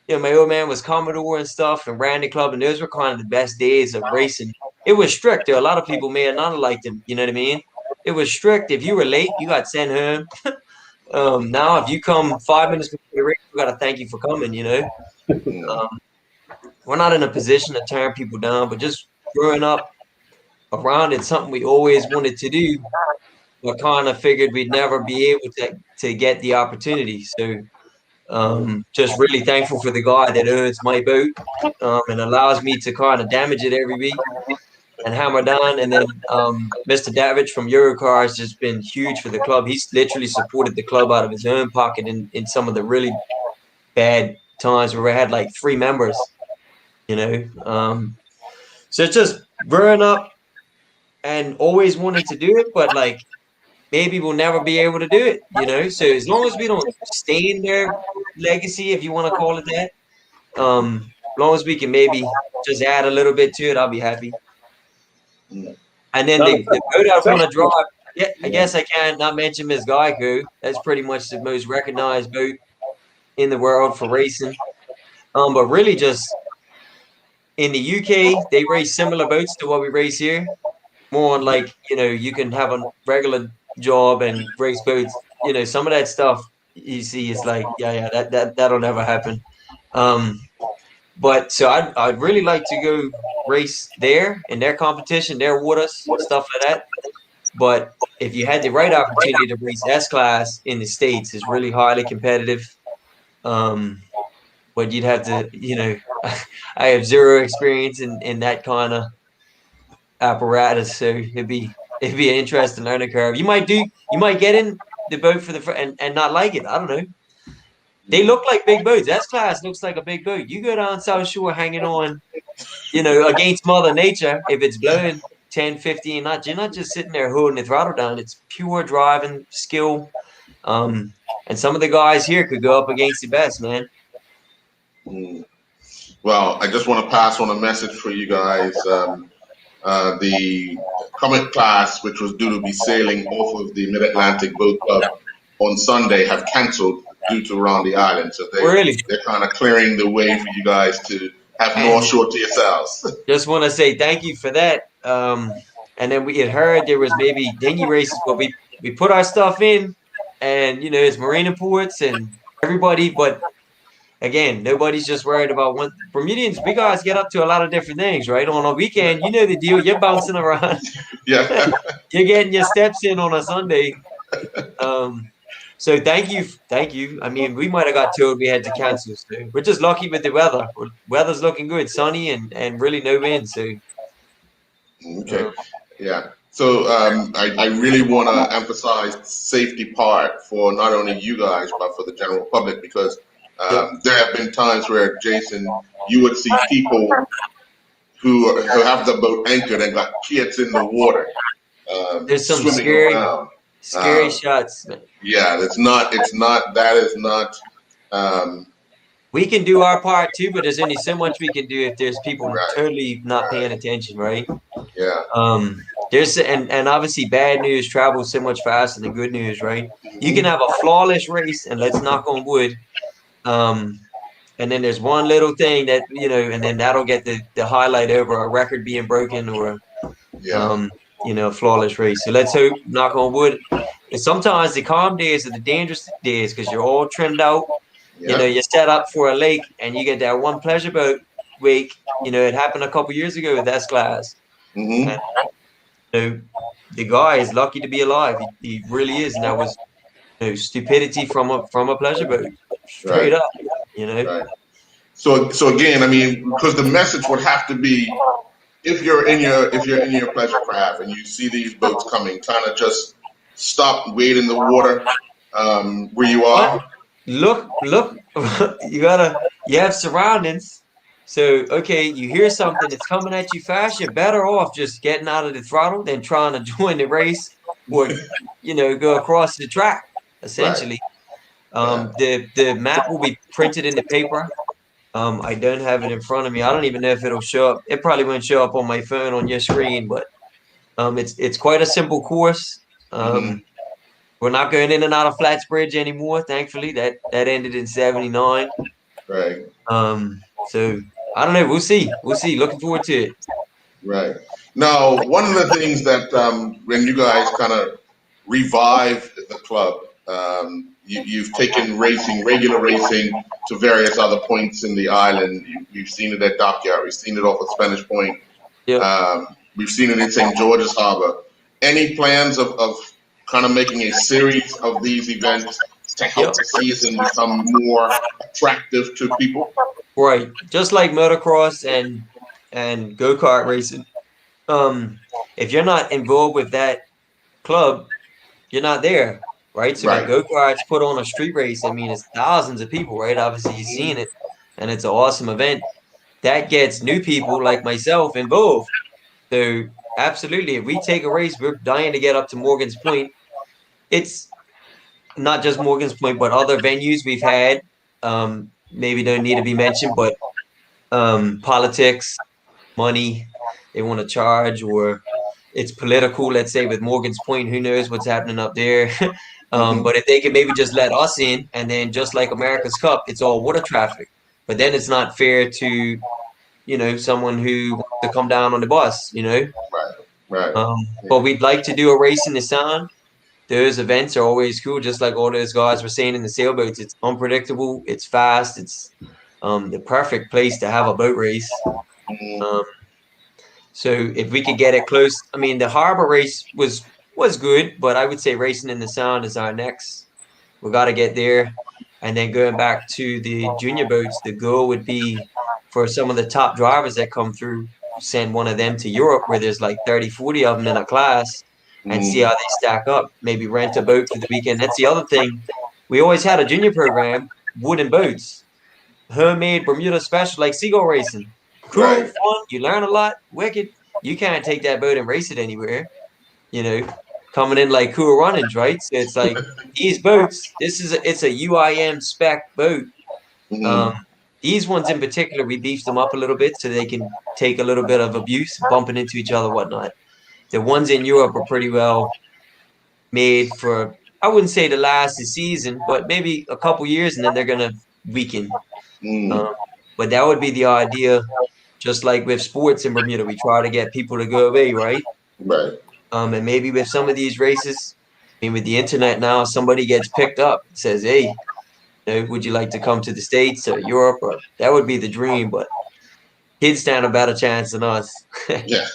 E: my old man was Commodore and stuff and ran the club, and those were kind of the best days of racing. It was strict. There, a lot of people may have not liked him. You know what I mean? It was strict. If you were late, you got sent home. Now, if you come 5 minutes before the race, we got to thank you for coming, We're not in a position to turn people down, but just growing up around it, something we always wanted to do, but kind of figured we'd never be able to get the opportunity. So just really thankful for the guy that owns my boat and allows me to kind of damage it every week and hammer down. And then Mr. Davidge from Eurocar has just been huge for the club. He's literally supported the club out of his own pocket in some of the really bad times where we had like 3 members, So it's just growing up and always wanted to do it, but like maybe we'll never be able to do it, So as long as we don't stay in their legacy, if you want to call it that, as long as we can maybe just add a little bit to it, I'll be happy. And then the boat I want to drive, yeah, I guess I can't not mention Miss Geico. That's pretty much the most recognized boat in the world for racing. But really just in the UK, they race similar boats to what we race here. More on like, you can have a regular job and race boats. Some of that stuff you see is like, that'll never happen. But so I'd really like to go race there in their competition, their waters, stuff like that. But if you had the right opportunity to race S-Class in the States, it's really highly competitive. But you'd have to, I have zero experience in that kind of apparatus, so it'd be an interesting learning curve. You might get in the boat for and not like it. I don't know. They look like big boats. S-Class looks like a big boat. You go down South Shore hanging on, against Mother Nature. If it's blowing 10, 15 knots, you're not just sitting there holding the throttle down. It's pure driving skill. And some of the guys here could go up against the best, man.
A: Well, I just want to pass on a message for you guys. The Comet class, which was due to be sailing off of the Mid-Atlantic Boat Club on Sunday, have canceled due to around the island. So they're kind of clearing the way for you guys to have North Shore to yourselves.
E: Just want to say thank you for that. And then we had heard there was maybe dinghy races, but we put our stuff in, and it's marina ports and everybody, but again, nobody's just worried about one. Bermudians, we guys get up to a lot of different things, right? On a weekend, the deal. You're bouncing around.
A: Yeah.
E: You're getting your steps in on a Sunday. So thank you. I mean, we might have got told we had to cancel. So we're just lucky with the weather. Weather's looking good, sunny and really no wind. So
A: okay, yeah. So I really want to emphasize the safety part for not only you guys but for the general public, because there have been times where, Jason, you would see people who have the boat anchored and got kids in the water.
E: There's some scary shots.
A: Yeah, that is not.
E: We can do our part too, but there's only so much we can do if there's people totally not paying attention, right?
A: Yeah.
E: There's and obviously bad news travels so much faster than good news, right? You can have a flawless race, and let's knock on wood. And then there's one little thing that, and then that'll get the highlight over a record being broken or, a flawless race. So let's hope, knock on wood. And sometimes the calm days are the dangerous days because you're all trimmed out. Yeah. You're set up for a lake and you get that one pleasure boat wake. It happened a couple years ago with S-Class.
A: Mm-hmm.
E: And, the guy is lucky to be alive. He really is. And that was stupidity from a pleasure boat. Straight up,
A: Right. So again, I mean, because the message would have to be, if you're in your pleasure craft and you see these boats coming, kind of just stop, wade in the water where you are.
E: Look, you have surroundings. So, okay, you hear something that's coming at you fast, you're better off just getting out of the throttle than trying to join the race or, go across the track, essentially. The map will be printed in the paper. I don't have it in front of me. I don't even know if it'll show up. It probably won't show up on my phone on your screen, but it's quite a simple course. We're not going in and out of Flatsbridge anymore, thankfully. That ended in '79.
A: Right.
E: So I don't know. We'll see. We'll see. Looking forward to it.
A: Right. Now, one of the things that when you guys kind of revived the club, you've taken racing, regular racing, to various other points in the island. You've seen it at Dockyard. We've seen it off of Spanish Point.
E: Yeah.
A: We've seen it in St. George's Harbor. Any plans of kind of making a series of these events to help the season become more attractive to people?
E: Right. Just like motocross and go-kart racing. If you're not involved with that club, you're not there, right? So when go-karts put on a street race, I mean, it's thousands of people, right? Obviously, you've seen it, and it's an awesome event. That gets new people like myself involved. So absolutely, if we take a race, we're dying to get up to Morgan's Point. It's not just Morgan's Point, but other venues we've had. Maybe don't need to be mentioned, but politics, money, they want to charge, or it's political. Let's say with Morgan's Point, who knows what's happening up there? But if they can maybe just let us in, and then just like America's Cup, it's all water traffic. But then it's not fair to, someone who wants to come down on the bus,
A: Right.
E: But we'd like to do a race in the Sound. Those events are always cool, just like all those guys were saying in the sailboats. It's unpredictable, it's fast, it's the perfect place to have a boat race. So if we could get it close, I mean, the harbor race was good, but I would say racing in the Sound is our next. We got to get there. And then going back to the junior boats, the goal would be for some of the top drivers that come through, send one of them to Europe where there's like 30, 40 of them in a class, and see how they stack up. Maybe rent a boat for the weekend. That's the other thing. We always had a junior program, wooden boats, homemade Bermuda special, like seagull racing. Cool, fun. You learn a lot. Wicked. You can't take that boat and race it anywhere. Coming in like Cool Runnings, right? So it's like these boats. It's a UIM spec boat. These ones in particular, we beefed them up a little bit so they can take a little bit of abuse, bumping into each other, whatnot. The ones in Europe are pretty well made for, I wouldn't say to last the season, but maybe a couple years, and then they're gonna weaken. But that would be the idea. Just like with sports in Bermuda, we try to get people to go away, right?
A: Right.
E: And maybe with some of these races, I mean, with the internet now, somebody gets picked up, says, "Hey, would you like to come to the States or Europe?" Or that would be the dream, but kids stand a better chance than us.
A: Yeah.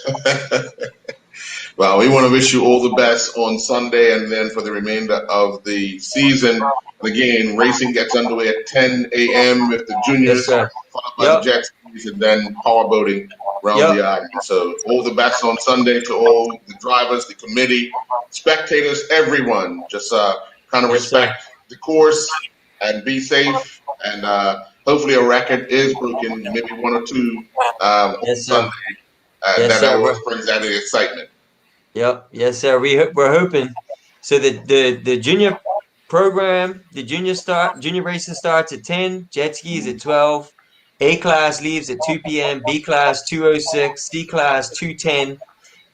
A: Well, we want to wish you all the best on Sunday and then for the remainder of the season. Again, racing gets underway at 10 a.m. with the juniors, followed by the jet skis, and then power boating around the island. So all the best on Sunday to all the drivers, the committee, spectators, everyone. Just kind of respect the course and be safe. And hopefully a record is broken, maybe one or two on Sunday. That always brings out the excitement.
E: Yep. Yes, sir. We're hoping. So the junior program, the junior racing starts at 10, jet skis at 12, A class leaves at 2 p.m., B class 2:06, C class 2:10,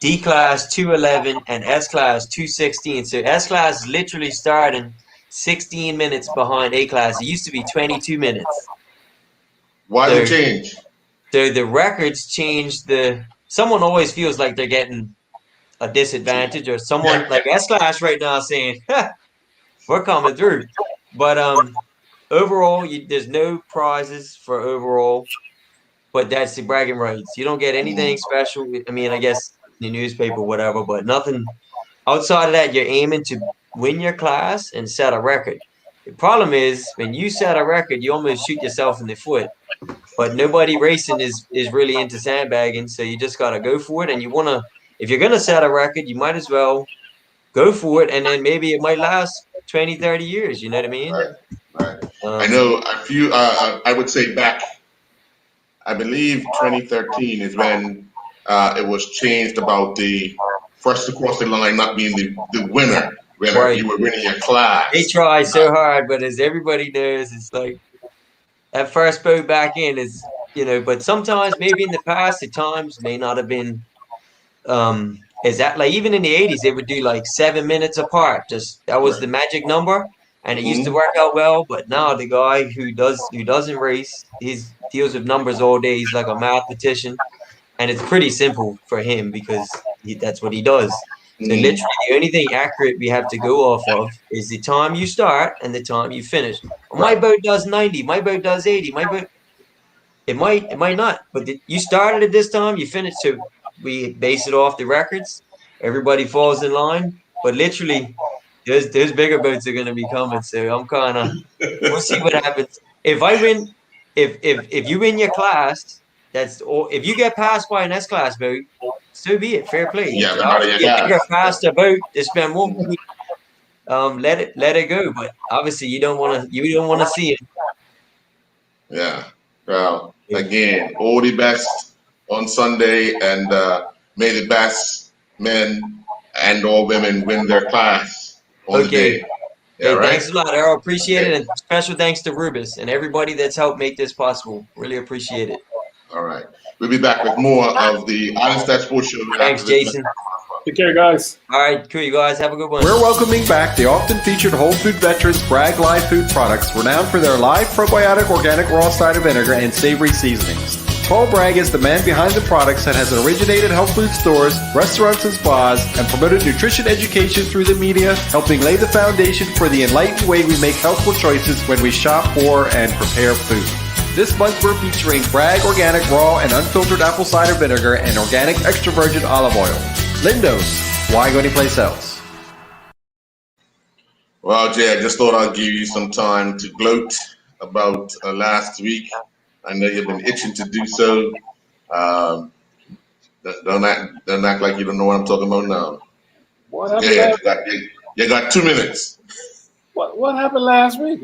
E: D class 2:11, and S class 2:16. So S class is literally starting 16 minutes behind A class. It used to be 22 minutes.
A: Why the change?
E: So the records changed. Someone always feels like they're getting a disadvantage, or someone like S class right now saying, we're coming through. But overall, there's no prizes for overall, but that's the bragging rights. You don't get anything special. I mean, I guess the newspaper, whatever, but nothing outside of that. You're aiming to win your class and set a record. The problem is when you set a record, you almost shoot yourself in the foot. But nobody racing is really into sandbagging, so you just got to go for it. And you want to, if you're going to set a record, you might as well go for it, and then maybe it might last 20, 30 years. You know what I mean?
A: Right. I know a few, I would say back, I believe 2013 is when it was changed about the first to cross the line not being the winner.
E: Right.
A: You were winning your class.
E: They try so hard, but as everybody knows, it's like that first boat back in is, but sometimes maybe in the past, the times may not have been is that like even in the 80s they would do like 7 minutes apart, just that was the magic number, and it used to work out well. But now the guy who doesn't race, he deals with numbers all day. He's like a mathematician, and it's pretty simple for him because that's what he does. So literally the only thing accurate we have to go off of is the time you start and the time you finish. My boat does 90, my boat does 80, my boat it might not, but you started at this time, you finished. So we base it off the records. Everybody falls in line, but literally, there's bigger boats are gonna be coming. So I'm kind of, we'll see what happens. If I win, if you win your class, if you get passed by an S class boat, so be it. Fair play.
A: Yeah, but
E: bigger, faster boat to spend more money. Let it go. But obviously, you don't want to see it.
A: Yeah. Well, again, all the best on Sunday, and may the best men and or women win their class on the day.
E: Yeah, hey, thanks a lot, Errol. Appreciate it. And special thanks to Rubus and everybody that's helped make this possible. Really appreciate it.
A: All right. We'll be back with more of the Island Stat Sports Show.
E: Thanks, Jason.
B: Take care, guys.
E: All right, cool, you guys. Have a good one.
D: We're welcoming back the often featured Whole Food veterans Bragg Live Food Products, renowned for their live probiotic organic raw cider vinegar and savory seasonings. Paul Bragg is the man behind the products that has originated health food stores, restaurants, and spas, and promoted nutrition education through the media, helping lay the foundation for the enlightened way we make healthful choices when we shop for and prepare food. This month we're featuring Bragg Organic Raw and Unfiltered Apple Cider Vinegar and Organic Extra Virgin Olive Oil. Lindos, why go anyplace else?
A: Well, Jay, I just thought I'd give you some time to gloat about last week. I know you've been itching to do so. Don't act like you don't know what I'm talking about now.
B: What happened?
A: You got 2 minutes.
B: What happened last week?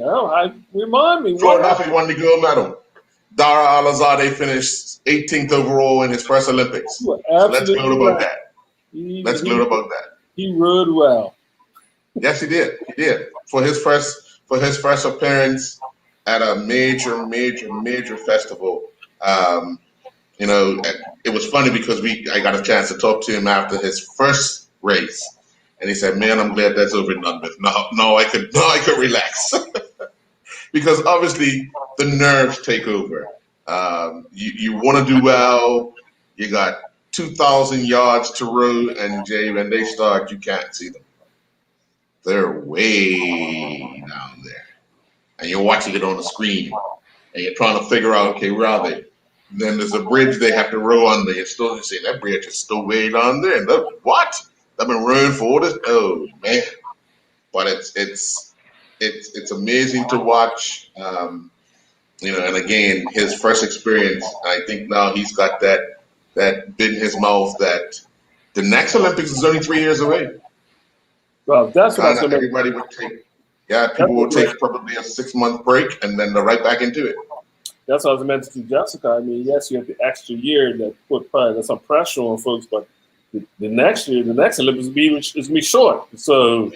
B: Remind me.
A: Philadelphia won the gold medal. Dara Alazade finished 18th overall in his first Olympics. So let's gloat about that. Gloat about that.
B: He rode well.
A: Yes, he did. He did. For his first appearance at a major festival. It was funny because I got a chance to talk to him after his first race, and he said, "Man, I'm glad that's over and done with. No, I could relax." Because obviously the nerves take over. You want to do well. You got 2,000 yards to row, and Jay, when they start, you can't see them. They're way down there, and you're watching it on the screen, and you're trying to figure out, okay, where are they? Then there's a bridge they have to row under. You say that bridge is still way down there. And what? I've been rowing for all this. Oh man! But it's amazing to watch. And again, his first experience. I think now he's got that bit in his mouth that the next Olympics is only 3 years away.
B: Well, that's what
A: everybody would take. Yeah, people will take probably a 6-month break and then they're right back into it.
B: That's what I was meant to Jessica. I mean, yes, you have the extra year that put probably some pressure on folks, but the next year, the next Olympics is going to be short. So,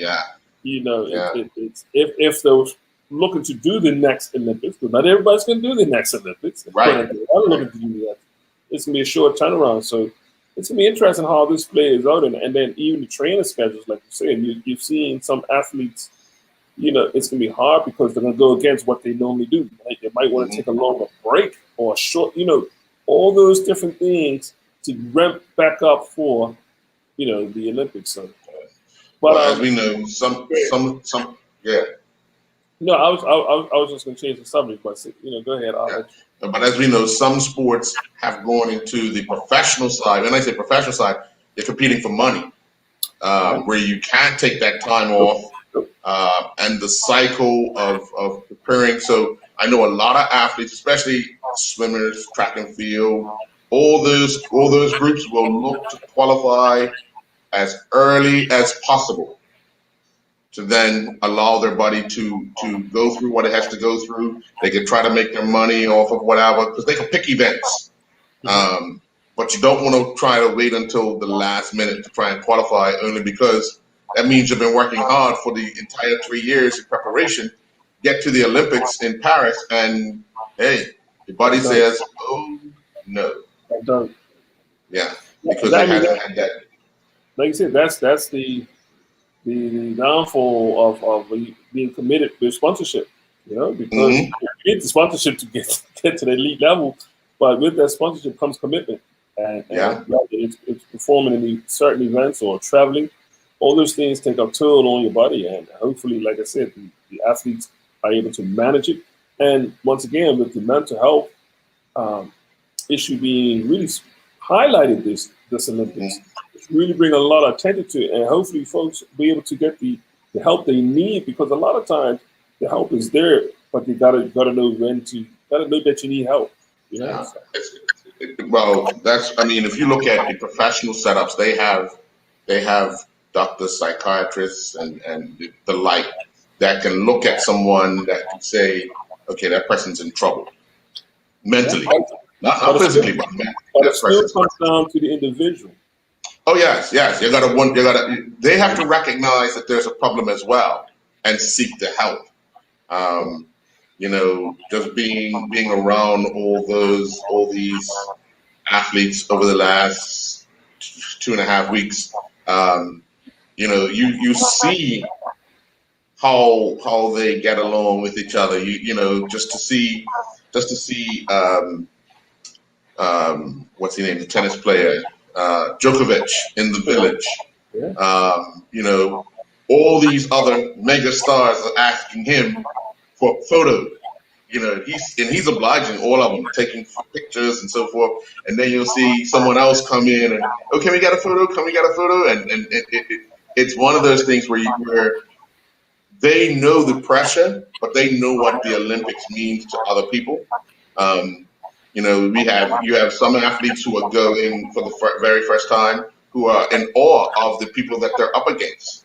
B: it's if they're looking to do the next Olympics, because not everybody's going to do the next Olympics.
A: Right.
B: But looking to do that, it's going to be a short turnaround. So it's going to be interesting how this plays out. And then even the training schedules, like you said, you've seen some athletes, it's going to be hard because they're going to go against what they normally do. Like they might want to take a longer break or a short, all those different things to ramp back up for, the Olympics. So, but
A: as we know, some.
B: No, I was just going to change the subject, but go ahead.
A: But as we know, some sports have gone into the professional side. When I say professional side, you're competing for money, where you can't take that time off. And the cycle of preparing. So I know a lot of athletes, especially swimmers, track and field, all those groups will look to qualify as early as possible to then allow their body to go through what it has to go through. They can try to make their money off of whatever, because they can pick events. But you don't want to try to wait until the last minute to try and qualify, only because that means you've been working hard for the entire 3 years in preparation, get to the Olympics in Paris, and hey, your body says, oh no. Yeah, because it hasn't had that.
B: Like you said, that's the downfall of being committed with sponsorship. Because you need the sponsorship to get to the elite level, but with that sponsorship comes commitment. And it's performing in certain events or traveling. All those things take a toll on your body, and hopefully, like I said, the athletes are able to manage it. And once again, with the mental health issue being really highlighted this Olympics, it's really bring a lot of attention to it, and hopefully, folks be able to get the help they need, because a lot of times the help is there, but you gotta know that you need help.
A: Well, if you look at the professional setups, they have doctors, psychiatrists, and the like that can look at someone that can say, okay, that person's in trouble mentally, not physically, but mentally.
B: But it still comes down to the individual.
A: Oh yes. They have to recognize that there's a problem as well and seek the help. Just being around all these athletes over the last 2.5 weeks, you see how they get along with each other. Just to see what's his name, the tennis player, Djokovic in the village. All these other mega stars are asking him for photos. He's obliging all of them, taking pictures and so forth. And then you'll see someone else come in and, oh, can we get a photo? Can we get a photo? And it's one of those things where they know the pressure, but they know what the Olympics means to other people. You have some athletes who are going for the very first time, who are in awe of the people that they're up against.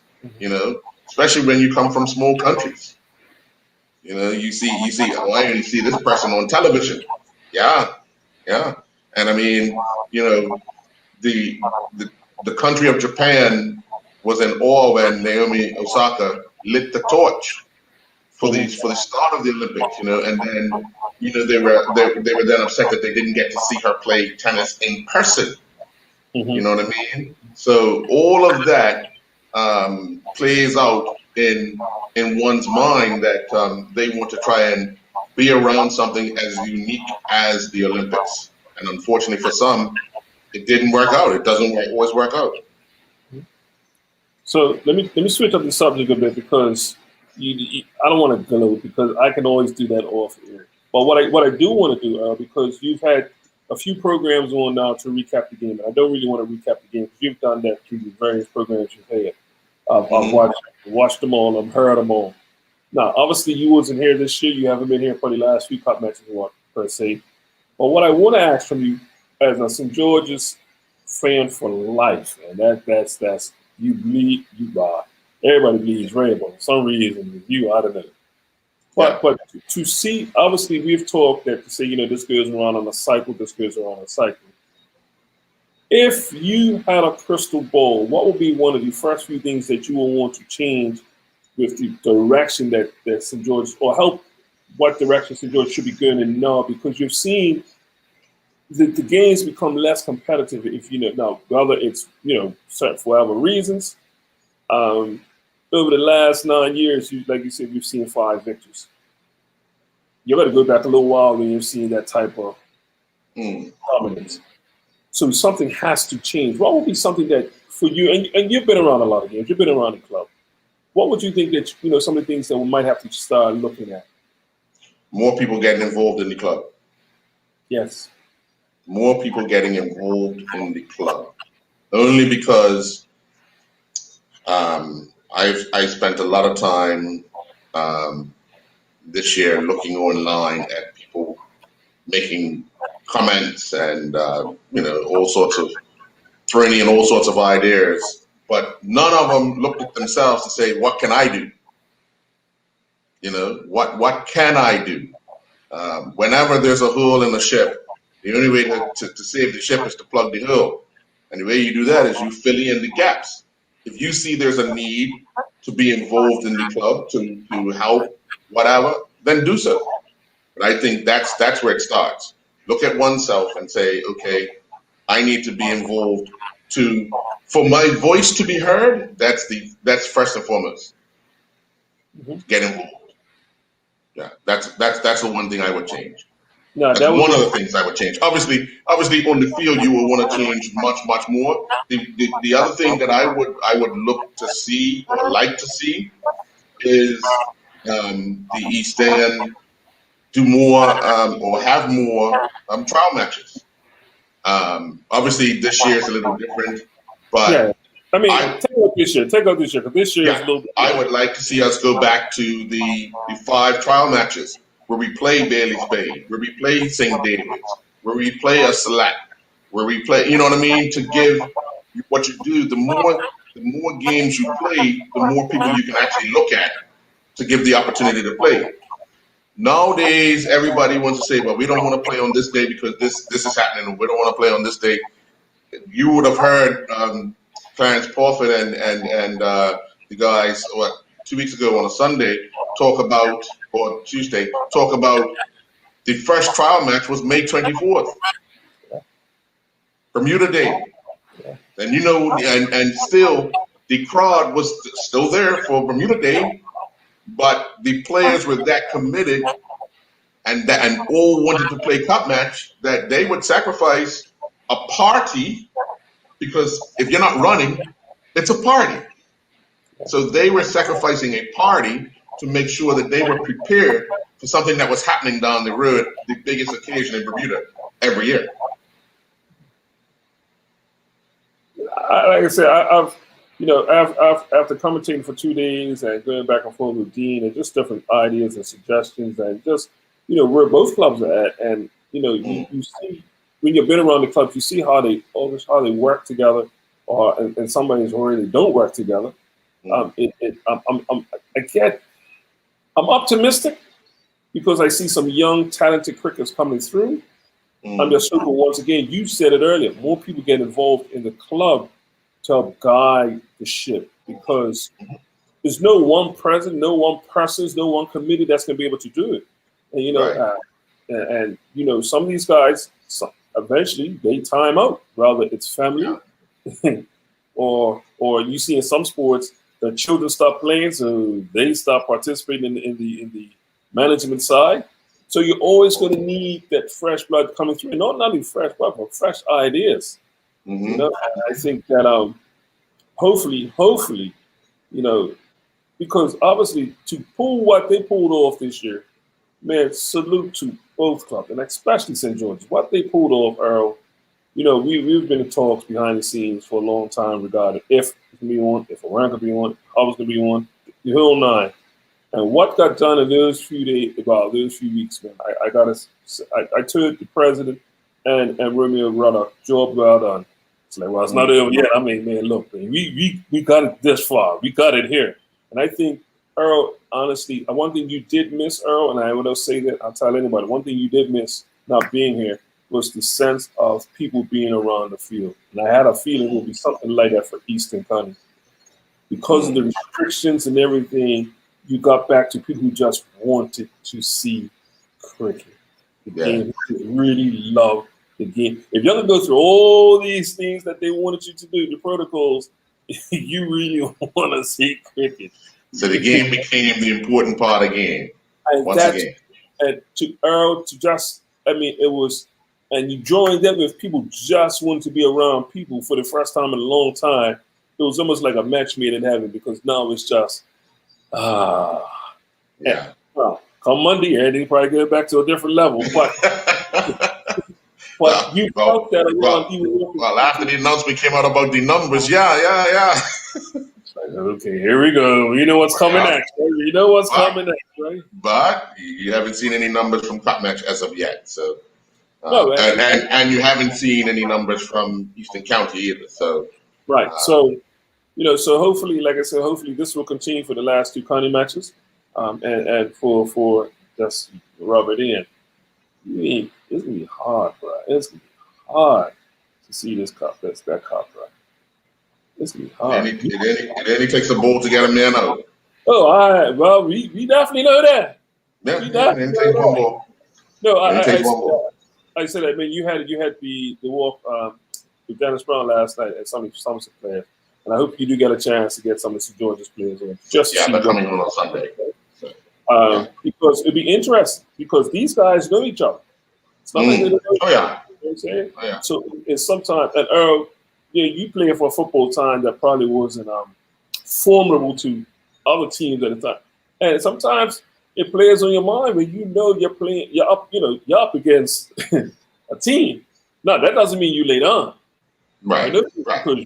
A: Especially when you come from small countries. You see, oh, I only see this person on television. Yeah. And the country of Japan was in awe when Naomi Osaka lit the torch for the start of the Olympics. And then they were then upset that they didn't get to see her play tennis in person. You know what I mean? So all of that plays out in one's mind that they want to try and be around something as unique as the Olympics. And unfortunately for some, it didn't work out. It doesn't always work out.
B: So let me switch up the subject a bit, because I don't want to gloat, because I can always do that off air. But what I do want to do, because you've had a few programs on now to recap the game, and I don't really want to recap the game because you've done that through the various programs you've had. I've watched them all. I've heard them all. Now, obviously, you wasn't here this year. You haven't been here for the last few cup matches, per se. But what I want to ask from you, as a St. George's fan for life, and that's you bleed, you buy. Everybody bleeds rainbow for some reason. You, I don't know. But to see, obviously, we've talked that to say, this goes around on a cycle. This goes around on a cycle. If you had a crystal ball, what would be one of the first few things that you will want to change with the direction that St. George, or help what direction St. George should be going in now? Because you've seen the games become less competitive. If now, whether it's certain for whatever reasons, over the last 9 years, like you said, we've seen 5 victories. You got to go back a little while when you've seen that type of dominance. So something has to change. What would be something that for you, and you've been around a lot of games, you've been around the club. What would you think that, some of the things that we might have to start looking at?
A: More people getting involved in the club.
B: Yes.
A: More people getting involved in the club. Only because I spent a lot of time this year looking online at people making comments and all sorts of throwing in all sorts of ideas, but none of them looked at themselves to say, what can I do? What can I do? Whenever there's a hole in the ship, the only way to save the ship is to plug the hole. And the way you do that is you fill in the gaps. if you see there's a need to be involved in the club to help, whatever, then do so. But I think that's where it starts. Look at oneself and say, okay, I need to be involved for my voice to be heard. That's first and foremost. Get involved. Yeah, that's the one thing I would change.
B: No,
A: That's one of the things I would change. Obviously, on the field, you will want to change much more. The other thing that I would look to see or like to see is the East End do more or have more trial matches. Obviously, this year is a little different, but
B: yeah. I mean, take out this year because this year is a little bit.
A: I would like to see us go back to the 5 trial matches where we play Bailey's Bay, where we play St. David's, where we play a select, where we play, you know what I mean? To give what you do, the more games you play, the more people you can actually look at to give the opportunity to play. Nowadays, everybody wants to say, well, we don't want to play on this day because this is happening. We don't want to play on this day. You would have heard Clarence Porford and the guys 2 weeks ago on a Sunday or Tuesday talk about the first trial match was May 24th, Bermuda Day, and and still the crowd was still there for Bermuda Day, but the players were that committed and all wanted to play cup match that they would sacrifice a party, because if you're not running, it's a party. So they were sacrificing a party to make sure that they were prepared for something that was happening down the road, the biggest occasion in Bermuda every year.
B: Like I said, I've after commentating for 2 days and going back and forth with Dean and just different ideas and suggestions and just where both clubs are at, and you see when you've been around the clubs, you see how they work together, and some ways already don't work together. I'm optimistic because I see some young, talented cricketers coming through. I'm just hoping, once again, you said it earlier, more people get involved in the club to help guide the ship, because there's no one president, no one person, no one committee that's going to be able to do it. And some of these guys, eventually they time out. Rather it's family, or you see in some sports the children stop playing, so they stop participating in the management side. So you're always going to need that fresh blood coming through, and not only fresh blood, but fresh ideas. I think that hopefully, because obviously to pull what they pulled off this year, man, salute to both clubs, and especially St. George's. What they pulled off, Earl, we've been in talks behind the scenes for a long time regarding if it can be on, if Iran can be on, how it's going to be on, the whole nine. And what got done in those few weeks, man, I told the president and Romeo Rudder, job well done. It's like, well, it's not over yet. I mean, man, look, man, we got it this far. We got it here. And I think, Earl, honestly, one thing you did miss, Earl, and I will say that, I'll tell anybody, one thing you did miss not being here was the sense of people being around the field. And I had a feeling it would be something like that for Eastern County. Because of the restrictions and everything, you got back to people who just wanted to see cricket. The game, who really loved the game. If you're going to go through all these things that they wanted you to do, the protocols, you really want to see cricket.
A: So the game became the important part of the game. And
B: to Earl, it was, and you joined them with people just wanting to be around people for the first time in a long time. It was almost like a match made in heaven, because now it's just, well, come Monday, everything probably get back to a different level. But you felt that around you.
A: Well, after the announcement came out about the numbers,
B: Okay, here we go. You know what's coming next. Right? You know what's coming next, right?
A: But you haven't seen any numbers from Cup Match as of yet. So, and you haven't seen any numbers from Eastern County either. So,
B: right. So hopefully, like I said, hopefully this will continue for the last 2 county matches, and for just rub it in. It's gonna be hard, bro. It's gonna be hard to see that cup, bro. This gonna be hard.
A: It only takes a ball to get a man out.
B: Oh, all right. Well, we definitely know that.
A: Yeah,
B: We
A: it
B: definitely
A: only
B: know
A: takes one
B: that.
A: ball.
B: No,
A: It only takes one ball.
B: I said, I mean, you had the walk with Dennis Brown last night and some Somerset players, and I hope you do get a chance to get some of the Georgia's players in. Just
A: Yeah,
B: to
A: they're
B: see
A: coming on Sunday.
B: because it'd be interesting because these guys know each other. It's not like they don't know
A: Oh yeah.
B: You know what I'm saying?
A: Oh, yeah.
B: So it's sometimes, and Earl, yeah, you playing for a football time that probably wasn't formidable to other teams at the time, and sometimes it plays on your mind when you know you're playing, you're up against a team. No, that doesn't mean you lay down.
A: Right.
B: You know,
A: Right.
B: because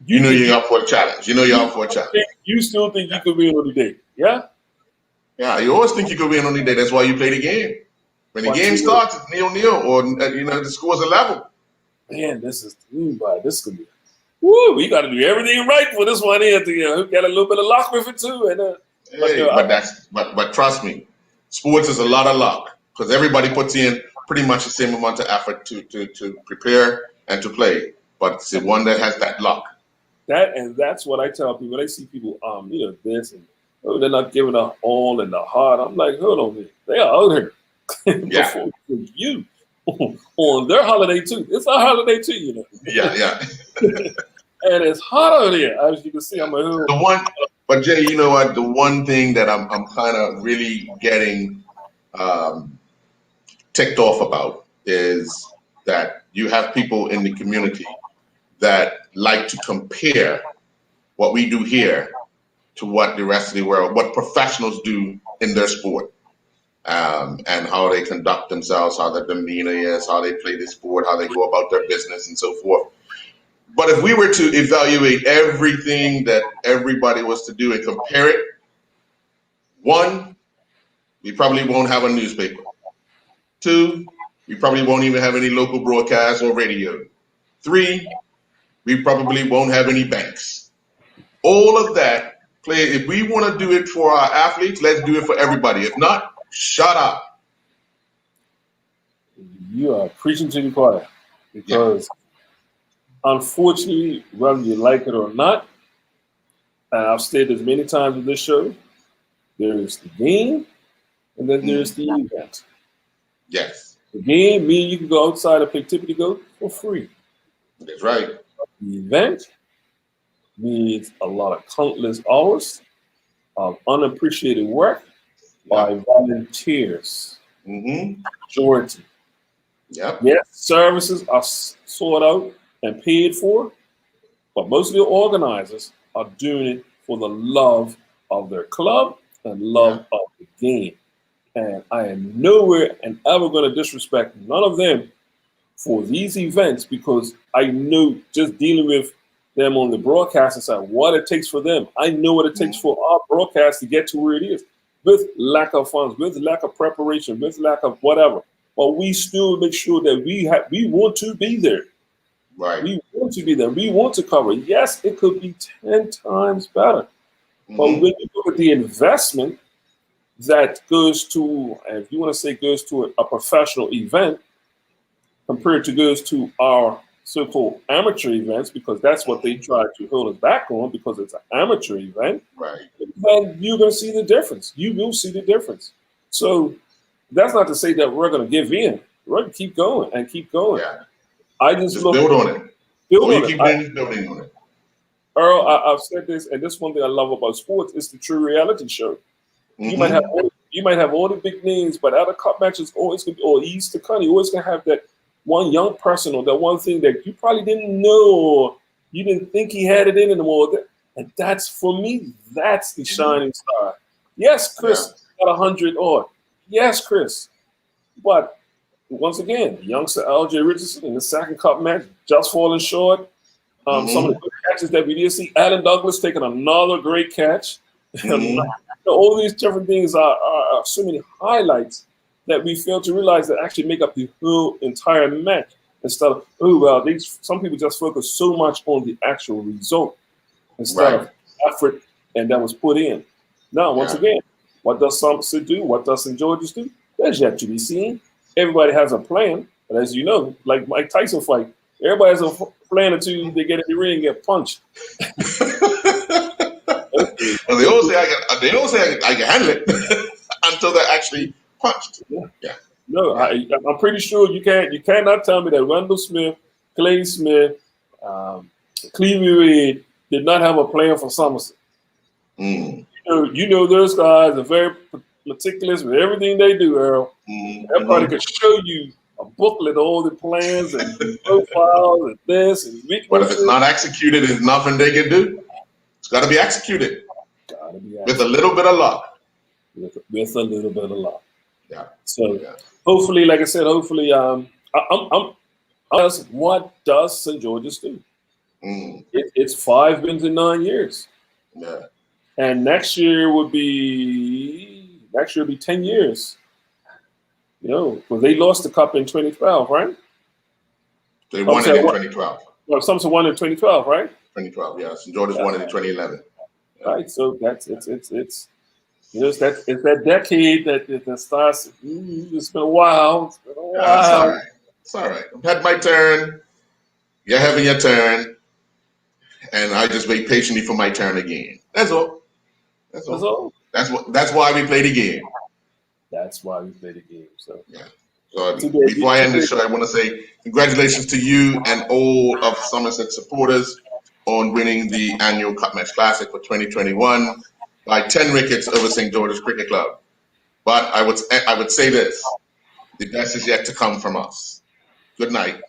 A: You know
B: think
A: you're up for a challenge. You know you're up for a challenge.
B: you still think you could win on the day, yeah?
A: Yeah, you always think you could win on the day. That's why you play the game. When the
B: But
A: game
B: you-
A: starts, it's 0-0, or the scores are level.
B: Man, this could be. Woo, we got to do everything right for this one here. To get a little bit of luck with it too, and
A: Hey, but trust me, sports is a lot of luck because everybody puts in pretty much the same amount of effort to prepare and to play. But it's the one that has that luck.
B: that's what I tell people. I see people, this and they're not giving up all in the heart. I'm like, hold on, man. They are out here
A: Yeah.
B: before you on their holiday too. It's our holiday too, you know.
A: Yeah.
B: And it's hot out here, as you can see. I'm like,
A: But Jay, you know what? The one thing that I'm kind of really getting ticked off about is that you have people in the community that like to compare what we do here to what the rest of the world, what professionals do in their sport, and how they conduct themselves, how their demeanor is, how they play the sport, how they go about their business, and so forth. But if we were to evaluate everything that everybody was to do and compare it, one, we probably won't have a newspaper. Two, we probably won't even have any local broadcast or radio. Three, we probably won't have any banks. All of that, if we want to do it for our athletes, let's do it for everybody. If not, shut up.
B: you are preaching to the choir because unfortunately, whether you like it or not, and I've stated this many times in this show, there's the game and then there's the event.
A: Yes,
B: The game means you can go outside and play tippity goat for free.
A: that's right.
B: The event needs a lot of countless hours of unappreciated work by volunteers.
A: Mm-hmm.
B: Majority.
A: Yep.
B: Yes, services are sought out and paid for, but most of the organizers are doing it for the love of their club and love of the game. And I am nowhere and ever going to disrespect none of them for these events because I know just dealing with them on the broadcasting side, what it takes for them. I know what it takes for our broadcast to get to where it is with lack of funds, with lack of preparation, with lack of whatever. But we still make sure that we want to be there.
A: Right.
B: We want to be there. We want to cover. Yes, it could be 10 times better.
A: Mm-hmm.
B: But when you look at the investment that goes to, if you want to say goes to a professional event, compared to goes to our so-called amateur events, because that's what they try to hold us back on because it's an amateur event,
A: Right.
B: then you're going to see the difference. You will see the difference. So that's not to say that we're going to give in. We're going to keep going and keep going.
A: Yeah.
B: I just
A: Just
B: look
A: build on it.
B: build
A: All you
B: on
A: keep
B: it.
A: doing is building on it.
B: Earl, I've said this, and this one thing I love about sports is the true reality show. You
A: Mhm.
B: might have all the big names, but out of cup matches, always gonna be, or Easter County, always gonna have that one young person or that one thing that you probably didn't know or you didn't think he had it in anymore. And that's for me, that's the shining star. Yes, Chris got 100 odd. Yes, Chris. But once again, youngster LJ Richardson in the second cup match just falling short. Some of the good catches that we did see, Alan Douglas taking another great catch. All these different things are so many highlights that we fail to realize that actually make up the whole entire match. Instead of, some people just focus so much on the actual result instead of effort and that was put in. Now, once again, what does Somerset do? What does St. George's do? That's yet to be seen. Everybody has a plan, but as you know, like Mike Tyson fight, Everybody's playing until they get in the ring and get punched.
A: And they all say I can handle it until they're actually punched. Yeah.
B: No, I'm pretty sure you cannot tell me that Randall Smith, Clay Smith, Clevie Reed did not have a plan for Somerset.
A: Mm.
B: You know those guys are very meticulous with everything they do, Earl. Everybody could show you a booklet, all the plans and profiles and this and weaknesses.
A: But if it's not executed, there's nothing they can do. It's got to be executed. With a little bit of luck.
B: With a little bit of luck.
A: Yeah.
B: So hopefully, like I said, hopefully, I'm what does St. George's do? It's 5 wins in 9 years.
A: Yeah.
B: And next year will be 10 years. You know, because they lost the cup in 2012, right?
A: They won it in 2012.
B: Well, Somerset won in 2012, right?
A: 2012, yeah. St. George's won it in 2011. Yeah.
B: Right. So it's that decade that starts. It's been a while. It's been a while.
A: It's all right. It's all right. I've had my turn. You're having your turn, and I just wait patiently for my turn again. That's all. That's all. That's why we play the game.
B: That's why we play the game. So
A: yeah. So before I end the show, I want to say congratulations to you and all of Somerset supporters on winning the annual Cup Match Classic for 2021 by 10 wickets over St. George's Cricket Club. But I would say this: the best is yet to come from us. Good night.